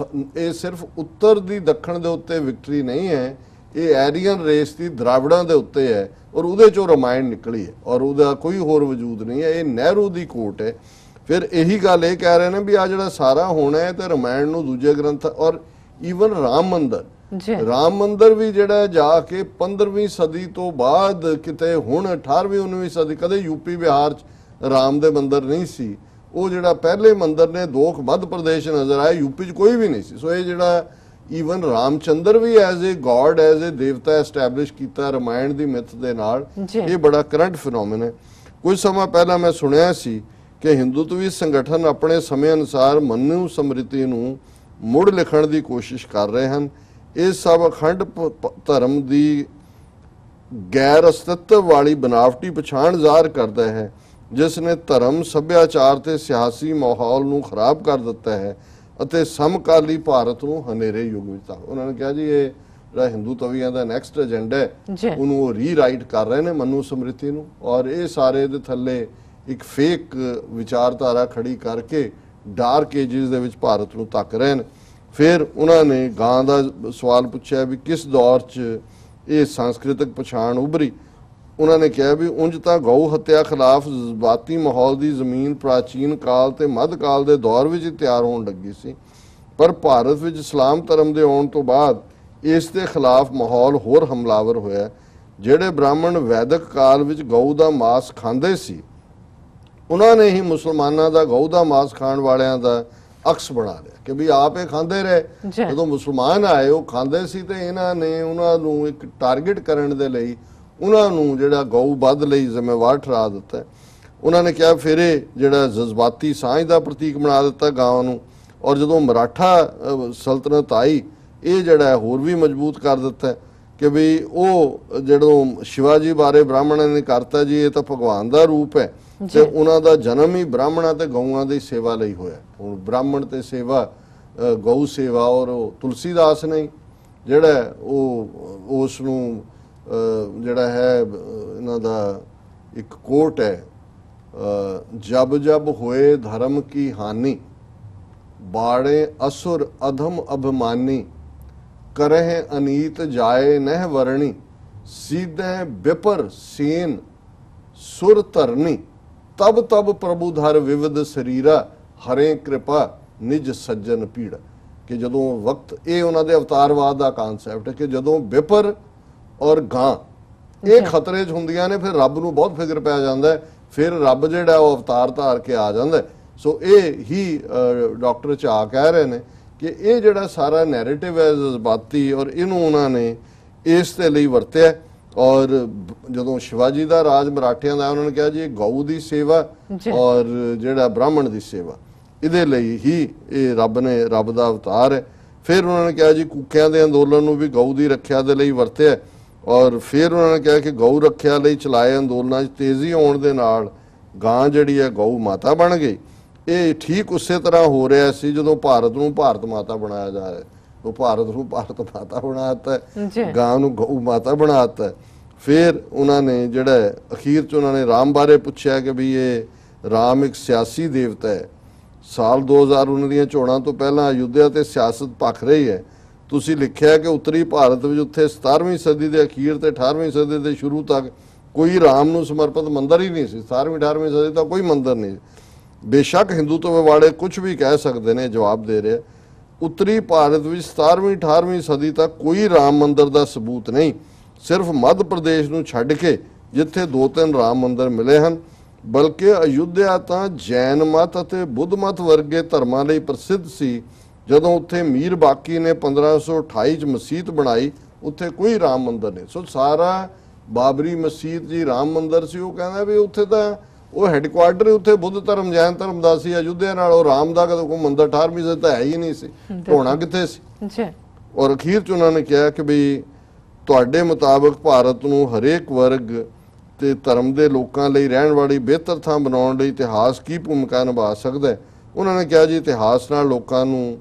ਇਹ ਸਿਰਫ ਉੱਤਰ ਦੀ ਦੱਖਣ ਦੇ ਉੱਤੇ ਵਿਕਟਰੀ ਨਹੀਂ ਹੈ, ਇਹ ਐਰੀਅਨ ਰੇਸ ਦੀ ਦਰਾਵੜਾਂ ਦੇ ਉੱਤੇ ਹੈ ਔਰ ਉਹਦੇ ਚੋਂ ਰਮਾਇਣ ਨਿਕਲੀ ਹੈ ਔਰ ਉਹਦਾ ਕੋਈ ਹੋਰ ਵਜੂਦ ਨਹੀਂ ਹੈ। ਇਹ ਨਹਿਰੂ ਦੀ ਕੋਟ ਹੈ। ਫਿਰ ਇਹੀ ਗੱਲ ਇਹ ਕਹਿ ਰਹੇ ਨੇ ਵੀ ਆ ਜਿਹੜਾ ਸਾਰਾ ਹੋਣਾ ਹੈ ਤੇ ਰਮਾਇਣ ਨੂੰ ਦੂਜੇ ਗ੍ਰੰਥ ਔਰ ਈਵਨ ਰਾਮ ਮੰਦਰ ਵੀ ਜਿਹੜਾ ਜਾ ਕੇ 15ਵੀਂ ਸਦੀ ਤੋਂ ਬਾਅਦ ਕਿਤੇ ਹੁਣ 18ਵੀਂ 19ਵੀਂ ਸਦੀ, ਕਦੇ ਯੂਪੀ ਬਿਹਾਰ 'ਚ ਰਾਮ ਦੇ ਮੰਦਰ ਨਹੀਂ ਸੀ। ਉਹ ਜਿਹੜਾ ਪਹਿਲੇ ਮੰਦਰ ਨੇ ਦੋ ਮੱਧ ਪ੍ਰਦੇਸ਼ ਨਜ਼ਰ ਆਏ, ਯੂਪੀ 'ਚ ਕੋਈ ਵੀ ਨਹੀਂ ਸੀ। ਸੋ ਇਹ ਜਿਹੜਾ ਈਵਨ ਰਾਮਚੰਦਰ ਵੀ as a god as a ਦੇਵਤਾ ਐਸਟੈਬਲਿਸ਼ ਕੀਤਾ ਰਮਾਇਣ ਦੀ ਮਿਥ ਦੇ ਨਾਲ, ਇਹ ਬੜਾ ਕਰੰਟ ਫਿਨੋਮੇਨ ਹੈ। ਕੁਝ ਸਮਾਂ ਪਹਿਲਾਂ ਮੈਂ ਸੁਣਿਆ ਸੀ ਕਿ ਹਿੰਦੂਤਵੀ ਸੰਗਠਨ ਆਪਣੇ ਸਮੇਂ ਅਨੁਸਾਰ ਮਨੂ ਸਮ੍ਰਿਤੀ ਨੂੰ ਮੁੜ ਲਿਖਣ ਦੀ ਕੋਸ਼ਿਸ਼ ਕਰ ਰਹੇ ਹਨ। ਇਹ ਸਭ ਅਖੰਡ ਧਰਮ ਦੀ ਗੈਰ ਅਸਤਿਤਵ ਵਾਲੀ ਬਨਾਵਟੀ ਪਛਾਣ ਜ਼ਾਹਰ ਕਰਦਾ ਹੈ, ਜਿਸ ਨੇ ਧਰਮ, ਸੱਭਿਆਚਾਰ ਤੇ ਸਿਆਸੀ ਮਾਹੌਲ ਨੂੰ ਖਰਾਬ ਕਰ ਦਿੱਤਾ ਹੈ ਅਤੇ ਸਮਕਾਲੀ ਭਾਰਤ ਨੂੰ ਹਨੇਰੇ ਯੁੱਗ ਵਿੱਚ ਤੱਕ। ਉਹਨਾਂ ਨੇ ਕਿਹਾ ਜੀ ਇਹ ਜਿਹੜਾ ਹਿੰਦੂ ਤਵੀਆਂ ਦਾ ਨੈਕਸਟ ਏਜੰਡਾ ਹੈ ਉਹਨੂੰ ਉਹ ਰੀਰਾਈਟ ਕਰ ਰਹੇ ਨੇ ਮਨੂ ਸਮ੍ਰਿਤੀ ਨੂੰ, ਔਰ ਇਹ ਸਾਰੇ ਦੇ ਥੱਲੇ ਇੱਕ ਫੇਕ ਵਿਚਾਰਧਾਰਾ ਖੜੀ ਕਰਕੇ ਡਾਰਕ ਏਜਿਸ ਦੇ ਵਿੱਚ ਭਾਰਤ ਨੂੰ ਤੱਕ ਰਹੇ ਨੇ। ਫਿਰ ਉਹਨਾਂ ਨੇ ਗਾਂ ਦਾ ਸਵਾਲ ਪੁੱਛਿਆ ਵੀ ਕਿਸ ਦੌਰ 'ਚ ਇਹ ਸੰਸਕ੍ਰਿਤਿਕ ਪਛਾਣ ਉਭਰੀ। ਉਹਨਾਂ ਨੇ ਕਿਹਾ ਵੀ ਉਂਝ ਤਾਂ ਗਊ ਹੱਤਿਆ ਖਿਲਾਫ ਜਜ਼ਬਾਤੀ ਮਾਹੌਲ ਦੀ ਜ਼ਮੀਨ ਪ੍ਰਾਚੀਨ ਕਾਲ ਤੇ ਮੱਧ ਕਾਲ ਦੇ ਦੌਰ ਵਿੱਚ ਹੀ ਤਿਆਰ ਹੋਣ ਲੱਗੀ ਸੀ, ਪਰ ਭਾਰਤ ਵਿੱਚ ਇਸਲਾਮ ਧਰਮ ਦੇ ਆਉਣ ਤੋਂ ਬਾਅਦ ਇਸ ਦੇ ਖਿਲਾਫ ਮਾਹੌਲ ਹੋਰ ਹਮਲਾਵਰ ਹੋਇਆ। ਜਿਹੜੇ ਬ੍ਰਾਹਮਣ ਵੈਦਿਕ ਕਾਲ ਵਿੱਚ ਗਊ ਦਾ ਮਾਸ ਖਾਂਦੇ ਸੀ, ਉਹਨਾਂ ਨੇ ਹੀ ਮੁਸਲਮਾਨਾਂ ਦਾ ਗਊ ਦਾ ਮਾਸ ਖਾਣ ਵਾਲਿਆਂ ਦਾ ਅਕਸ ਬਣਾ ਲਿਆ ਕਿ ਵੀ ਆਪ ਇਹ ਖਾਂਦੇ ਰਹੇ। ਜਦੋਂ ਮੁਸਲਮਾਨ ਆਏ ਉਹ ਖਾਂਦੇ ਸੀ ਤੇ ਇਹਨਾਂ ਨੇ ਉਹਨਾਂ ਨੂੰ ਇੱਕ ਟਾਰਗੇਟ ਕਰਨ ਦੇ ਲਈ ਉਹਨਾਂ ਨੂੰ ਜਿਹੜਾ ਗਊ ਵੱਧ ਲਈ ਜ਼ਿੰਮੇਵਾਰ ਠਹਿਰਾ ਦਿੱਤਾ। ਉਹਨਾਂ ਨੇ ਕਿਹਾ ਫਿਰ ਇਹ ਜਿਹੜਾ ਜਜ਼ਬਾਤੀ ਸਾਂਝ ਦਾ ਪ੍ਰਤੀਕ ਬਣਾ ਦਿੱਤਾ ਗਾਂ ਨੂੰ, ਔਰ ਜਦੋਂ ਮਰਾਠਾ ਸਲਤਨਤ ਆਈ ਇਹ ਜਿਹੜਾ ਹੋਰ ਵੀ ਮਜ਼ਬੂਤ ਕਰ ਦਿੱਤਾ ਕਿ ਵੀ ਉਹ ਜਦੋਂ ਸ਼ਿਵਾਜੀ ਬਾਰੇ ਬ੍ਰਾਹਮਣਾਂ ਨੇ ਕਰਤਾ ਜੀ ਇਹ ਤਾਂ ਭਗਵਾਨ ਦਾ ਰੂਪ ਹੈ ਤੇ ਉਹਨਾਂ ਦਾ ਜਨਮ ਹੀ ਬ੍ਰਾਹਮਣਾਂ ਤੇ ਗਊਆਂ ਦੀ ਸੇਵਾ ਲਈ ਹੋਇਆ। ਹੁਣ ਬ੍ਰਾਹਮਣ ਤੇ ਸੇਵਾ, ਗਊ ਸੇਵਾ, ਔਰ ਉਹ ਤੁਲਸੀਦਾਸ ਨੇ ਜਿਹੜਾ ਉਹ ਉਸ ਨੂੰ ਜਿਹੜਾ ਹੈ ਇਹਨਾਂ ਦਾ ਇੱਕ ਕੋਟ ਹੈ, ਜਬ ਜਬ ਹੋਏ ਧਰਮ ਕੀ ਹਾਨੀ, ਬਾੜੇ ਅਸੁਰ ਅਧਮ ਅਭਿਮਾਨੀ, ਕਰਹਿ ਅਨੀਤ ਜਾਏ ਨਹਿ ਵਰਣੀ, ਸੀਧੇ ਬਿਪਰ ਸੇਨ ਸੁਰ ਧਰਨੀ, ਤਬ ਤਬ ਪ੍ਰਭੂ ਧਰ ਵਿਵਿਧ ਸਰੀਰਾ, ਹਰੇ ਕਿਰਪਾ ਨਿਜ ਸੱਜਣ ਪੀੜ। ਕਿ ਜਦੋਂ ਵਕਤ, ਇਹ ਉਹਨਾਂ ਦੇ ਅਵਤਾਰਵਾਦ ਦਾ ਕਾਨਸੈਪਟ ਹੈ ਕਿ ਜਦੋਂ ਬਿਪਰ ਔਰ ਗਾਂ ਇਹ ਖਤਰੇ 'ਚ ਹੁੰਦੀਆਂ ਨੇ ਫਿਰ ਰੱਬ ਨੂੰ ਬਹੁਤ ਫਿਕਰ ਪੈ ਜਾਂਦਾ ਹੈ, ਫਿਰ ਰੱਬ ਜਿਹੜਾ ਉਹ ਅਵਤਾਰ ਧਾਰ ਕੇ ਆ ਜਾਂਦਾ। ਸੋ ਇਹ ਹੀ ਡਾਕਟਰ ਝਾ ਕਹਿ ਰਹੇ ਨੇ ਕਿ ਇਹ ਜਿਹੜਾ ਸਾਰਾ ਨੈਰੇਟਿਵ ਹੈ ਜਜ਼ਬਾਤੀ, ਔਰ ਇਹਨੂੰ ਉਹਨਾਂ ਨੇ ਇਸ ਦੇ ਲਈ ਵਰਤਿਆ। ਔਰ ਜਦੋਂ ਸ਼ਿਵਾਜੀ ਦਾ ਰਾਜ ਮਰਾਠਿਆਂ ਦਾ, ਉਹਨਾਂ ਨੇ ਕਿਹਾ ਜੀ ਗਊ ਦੀ ਸੇਵਾ ਔਰ ਜਿਹੜਾ ਬ੍ਰਾਹਮਣ ਦੀ ਸੇਵਾ, ਇਹਦੇ ਲਈ ਹੀ ਇਹ ਰੱਬ ਦਾ ਅਵਤਾਰ ਹੈ। ਫਿਰ ਉਹਨਾਂ ਨੇ ਕਿਹਾ ਜੀ ਕੁੱਕਿਆਂ ਦੇ ਅੰਦੋਲਨ ਨੂੰ ਵੀ ਗਊ ਦੀ ਰੱਖਿਆ ਦੇ ਲਈ ਵਰਤਿਆ, ਔਰ ਫਿਰ ਉਹਨਾਂ ਨੇ ਕਿਹਾ ਕਿ ਗਊ ਰੱਖਿਆ ਲਈ ਚਲਾਏ ਅੰਦੋਲਨਾਂ 'ਚ ਤੇਜ਼ੀ ਆਉਣ ਦੇ ਨਾਲ ਗਾਂ ਜਿਹੜੀ ਹੈ ਗਊ ਮਾਤਾ ਬਣ ਗਈ। ਇਹ ਠੀਕ ਉਸੇ ਤਰ੍ਹਾਂ ਹੋ ਰਿਹਾ ਸੀ ਜਦੋਂ ਭਾਰਤ ਨੂੰ ਭਾਰਤ ਮਾਤਾ ਬਣਾਇਆ ਜਾ ਰਿਹਾ, ਉਹ ਭਾਰਤ ਨੂੰ ਭਾਰਤ ਮਾਤਾ ਬਣਾਤਾ, ਗਾਂ ਨੂੰ ਗਊ ਮਾਤਾ ਬਣਾਤਾ। ਫਿਰ ਉਹਨਾਂ ਨੇ ਜਿਹੜਾ ਅਖੀਰ 'ਚ ਉਹਨਾਂ ਨੇ ਰਾਮ ਬਾਰੇ ਪੁੱਛਿਆ ਕਿ ਵੀ ਇਹ ਰਾਮ ਇੱਕ ਸਿਆਸੀ ਦੇਵਤਾ ਹੈ। ਸਾਲ 2019 ਦੀਆਂ ਚੋਣਾਂ ਤੋਂ ਪਹਿਲਾਂ ਅਯੁੱਧਿਆ ਤੇ ਸਿਆਸਤ ਭਖ ਰਹੀ ਹੈ। ਤੁਸੀਂ ਲਿਖਿਆ ਕਿ ਉੱਤਰੀ ਭਾਰਤ ਵਿੱਚ ਉੱਥੇ 17ਵੀਂ ਸਦੀ ਦੇ ਅਖੀਰ ਤੇ 18ਵੀਂ ਸਦੀ ਦੇ ਸ਼ੁਰੂ ਤੱਕ ਕੋਈ ਰਾਮ ਨੂੰ ਸਮਰਪਿਤ ਮੰਦਰ ਹੀ ਨਹੀਂ ਸੀ। 17ਵੀਂ 18ਵੀਂ ਸਦੀ ਤੱਕ ਕੋਈ ਮੰਦਰ ਨਹੀਂ। ਬੇਸ਼ੱਕ ਹਿੰਦੂਤਵ ਵਾਲੇ ਕੁਝ ਵੀ ਕਹਿ ਸਕਦੇ ਨੇ, ਜਵਾਬ ਦੇ ਰਿਹਾ ਉੱਤਰੀ ਭਾਰਤ ਵਿੱਚ 17ਵੀਂ 18ਵੀਂ ਸਦੀ ਤੱਕ ਕੋਈ ਰਾਮ ਮੰਦਰ ਦਾ ਸਬੂਤ ਨਹੀਂ। ਸਿਰਫ ਮੱਧ ਪ੍ਰਦੇਸ਼ ਨੂੰ ਛੱਡ ਕੇ ਜਿੱਥੇ 2-3 ਰਾਮ ਮੰਦਰ ਮਿਲੇ ਹਨ। ਬਲਕਿ ਅਯੁੱਧਿਆ ਤਾਂ ਜੈਨ ਮਤ ਅਤੇ ਬੁੱਧ ਮਤ ਵਰਗੇ ਧਰਮਾਂ ਲਈ ਪ੍ਰਸਿੱਧ ਸੀ। ਜਦੋਂ ਉੱਥੇ ਮੀਰ ਬਾਕੀ ਨੇ 1528 'ਚ ਮਸਜਿਦ ਬਣਾਈ, ਉੱਥੇ ਕੋਈ ਰਾਮ ਮੰਦਰ ਨਹੀਂ। ਸੋ ਸਾਰਾ ਬਾਬਰੀ ਮਸਜਿਦ ਜੀ ਰਾਮ ਮੰਦਰ ਸੀ। ਉਹ ਕਹਿੰਦਾ ਵੀ ਉੱਥੇ ਤਾਂ ਉਹ ਹੈੱਡਕੁਆਰਟਰ ਉੱਥੇ ਬੁੱਧ ਧਰਮ ਜੈਨ ਧਰਮ ਦਾ ਸੀ। ਅਯੁੱਧਿਆ ਨਾਲ ਉਹ ਰਾਮ ਦਾ ਕੋਈ ਮੰਦਰ 18ਵੀਂ ਸਦੀ ਤਾਂ ਹੈ ਹੀ ਨਹੀਂ ਸੀ, ਹੋਣਾ ਕਿੱਥੇ ਸੀ। ਔਰ ਅਖੀਰ 'ਚ ਉਹਨਾਂ ਨੇ ਕਿਹਾ ਕਿ ਵੀ ਤੁਹਾਡੇ ਮੁਤਾਬਕ ਭਾਰਤ ਨੂੰ ਹਰੇਕ ਵਰਗ ਤੇ ਧਰਮ ਦੇ ਲੋਕਾਂ ਲਈ ਰਹਿਣ ਵਾਲੀ ਬਿਹਤਰ ਥਾਂ ਬਣਾਉਣ ਲਈ ਇਤਿਹਾਸ ਕੀ ਭੂਮਿਕਾ ਨਿਭਾ ਸਕਦਾ ਹੈ। ਉਹਨਾਂ ਨੇ ਕਿਹਾ ਜੀ ਇਤਿਹਾਸ ਨਾਲ ਲੋਕਾਂ ਨੂੰ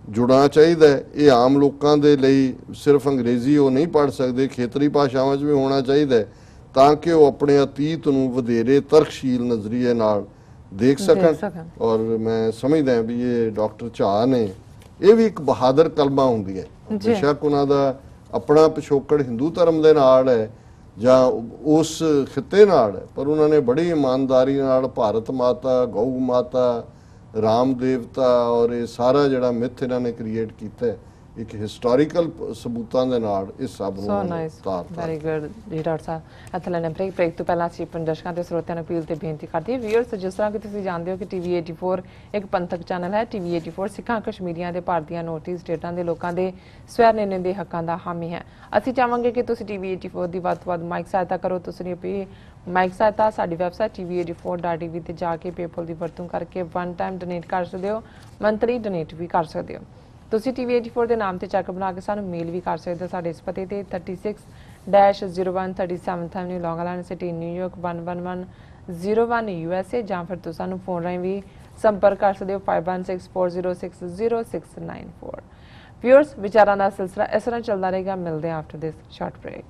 ਜੁੜਨਾ ਚਾਹੀਦਾ ਹੈ। ਇਹ ਆਮ ਲੋਕਾਂ ਦੇ ਲਈ ਸਿਰਫ ਅੰਗਰੇਜ਼ੀ ਉਹ ਨਹੀਂ ਪੜ੍ਹ ਸਕਦੇ, ਖੇਤਰੀ ਭਾਸ਼ਾਵਾਂ 'ਚ ਵੀ ਹੋਣਾ ਚਾਹੀਦਾ ਹੈ ਤਾਂ ਕਿ ਉਹ ਆਪਣੇ ਅਤੀਤ ਨੂੰ ਵਧੇਰੇ ਤਰਕਸ਼ੀਲ ਨਜ਼ਰੀਏ ਨਾਲ ਦੇਖ ਸਕਣ। ਔਰ ਮੈਂ ਸਮਝਦਾ ਵੀ ਇਹ ਡਾਕਟਰ ਝਾਅ ਨੇ, ਇਹ ਵੀ ਇੱਕ ਬਹਾਦਰ ਕਲਮਾ ਹੁੰਦੀ ਹੈ। ਬੇਸ਼ੱਕ ਉਹਨਾਂ ਦਾ ਆਪਣਾ ਪਿਛੋਕੜ ਹਿੰਦੂ ਧਰਮ ਦੇ ਨਾਲ ਹੈ ਜਾਂ ਉਸ ਖਿੱਤੇ ਨਾਲ ਹੈ, ਪਰ ਉਹਨਾਂ ਨੇ ਬੜੀ ਇਮਾਨਦਾਰੀ ਨਾਲ ਭਾਰਤ ਮਾਤਾ, ਗਊ ਮਾਤਾ, ਰਾਮ ਦੇਵਤਾ ਔਰ ਇਹ ਸਾਰਾ ਜਿਹੜਾ ਮਿਥ ਇਹਨਾਂ ਨੇ ਕ੍ਰੀਏਟ ਕੀਤਾ ਇੱਕ ਹਿਸਟੋਰੀਕਲ ਸਬੂਤਾਂ ਦੇ ਨਾਲ ਇਸ ਸਭ ਨੂੰ ਉਤਾਰਤਾ। ਵੈਰੀ ਗੁੱਡ ਜੀ ਡਾਕਟਰ ਸਾਹਿਬ। ਇੱਥੇ ਲੈਣੇ ਬ੍ਰੇਕ ਤੋਂ ਪਹਿਲਾਂ ਅਸੀਂ ਦਰਸ਼ਕਾਂ ਤੇ ਸਰੋਤਿਆਂ ਨੂੰ ਅਪੀਲ ਤੇ ਬੇਨਤੀ ਕਰਦੇ ਹਾਂ ਵੀਅਰਸ, ਜਿਸ ਤਰ੍ਹਾਂ ਕਿ ਤੁਸੀਂ ਜਾਣਦੇ ਹੋ ਕਿ ਟੀਵੀ 84 ਇੱਕ ਪੰਥਕ ਚੈਨਲ ਹੈ। ਟੀਵੀ 84 ਸਿੱਖਾਂ, ਕਸ਼ਮੀਰੀਆਂ ਦੇ, ਭਾਰਤੀਆਂ, ਨੌਰਥ ਈਸਟ ਸਟੇਟਾਂ ਦੇ ਲੋਕਾਂ ਦੇ ਸਵੈ ਨਿਰਣੇ ਦੇ ਹੱਕਾਂ ਦਾ ਹਾਮੀ ਹੈ। ਅਸੀਂ ਚਾਹਾਂਗੇ ਕਿ ਤੁਸੀਂ ਟੀਵੀ 84 ਦੀ ਵੱਧ ਤੋਂ ਵੱਧ ਮਾਈਕ ਸਹਾਇਤਾ ਕਰੋ। ਤੁਸੀਂ ਆਪਣੀ ਮਾਈਕ ਸਹਾਇਤਾ ਸਾਡੀ ਵੈਬਸਾਈਟ tv84.tv ਤੇ ਜਾ ਕੇ ਪੇਪਲ ਦੀ ਵਰਤੋਂ ਕਰਕੇ ਵਨ ਟਾਈਮ ਡੋਨੇਟ ਕਰ ਸਕਦੇ ਹੋ, ਮੰਥਲੀ ਡੋਨੇਟ ਵੀ ਕਰ ਸਕਦੇ ਹੋ। ਤੁਸੀਂ ਟੀਵੀ 84 ਦੇ ਨਾਮ ਤੇ ਚੈੱਕ ਬਣਾ ਕੇ ਸਾਨੂੰ ਮੇਲ ਵੀ ਕਰ ਸਕਦੇ ਹੋ ਸਾਡੇ ਇਸ ਪਤੇ ਤੇ 36-01 37th Avenue, ਲੌਂਗ ਆਈਲੈਂਡ ਸਿਟੀ, ਨਿਊਯਾਰਕ 11101 USA, ਜਾਂ ਫਿਰ ਤੁਸੀਂ ਸਾਨੂੰ ਫੋਨ ਰਾਹੀਂ ਵੀ ਸੰਪਰਕ ਕਰ ਸਕਦੇ ਹੋ 5164060694। ਵਿਊਅਰਸ, ਵਿਚਾਰਾਂ ਦਾ ਸਿਲਸਿਲਾ ਇਸ ਤਰ੍ਹਾਂ ਚੱਲਦਾ ਰਹੇਗਾ। ਮਿਲਦੇ ਹਾਂ ਆਫਟਰ ਦਿਸ ਸ਼ਾਰਟ ਬ੍ਰੇਕ।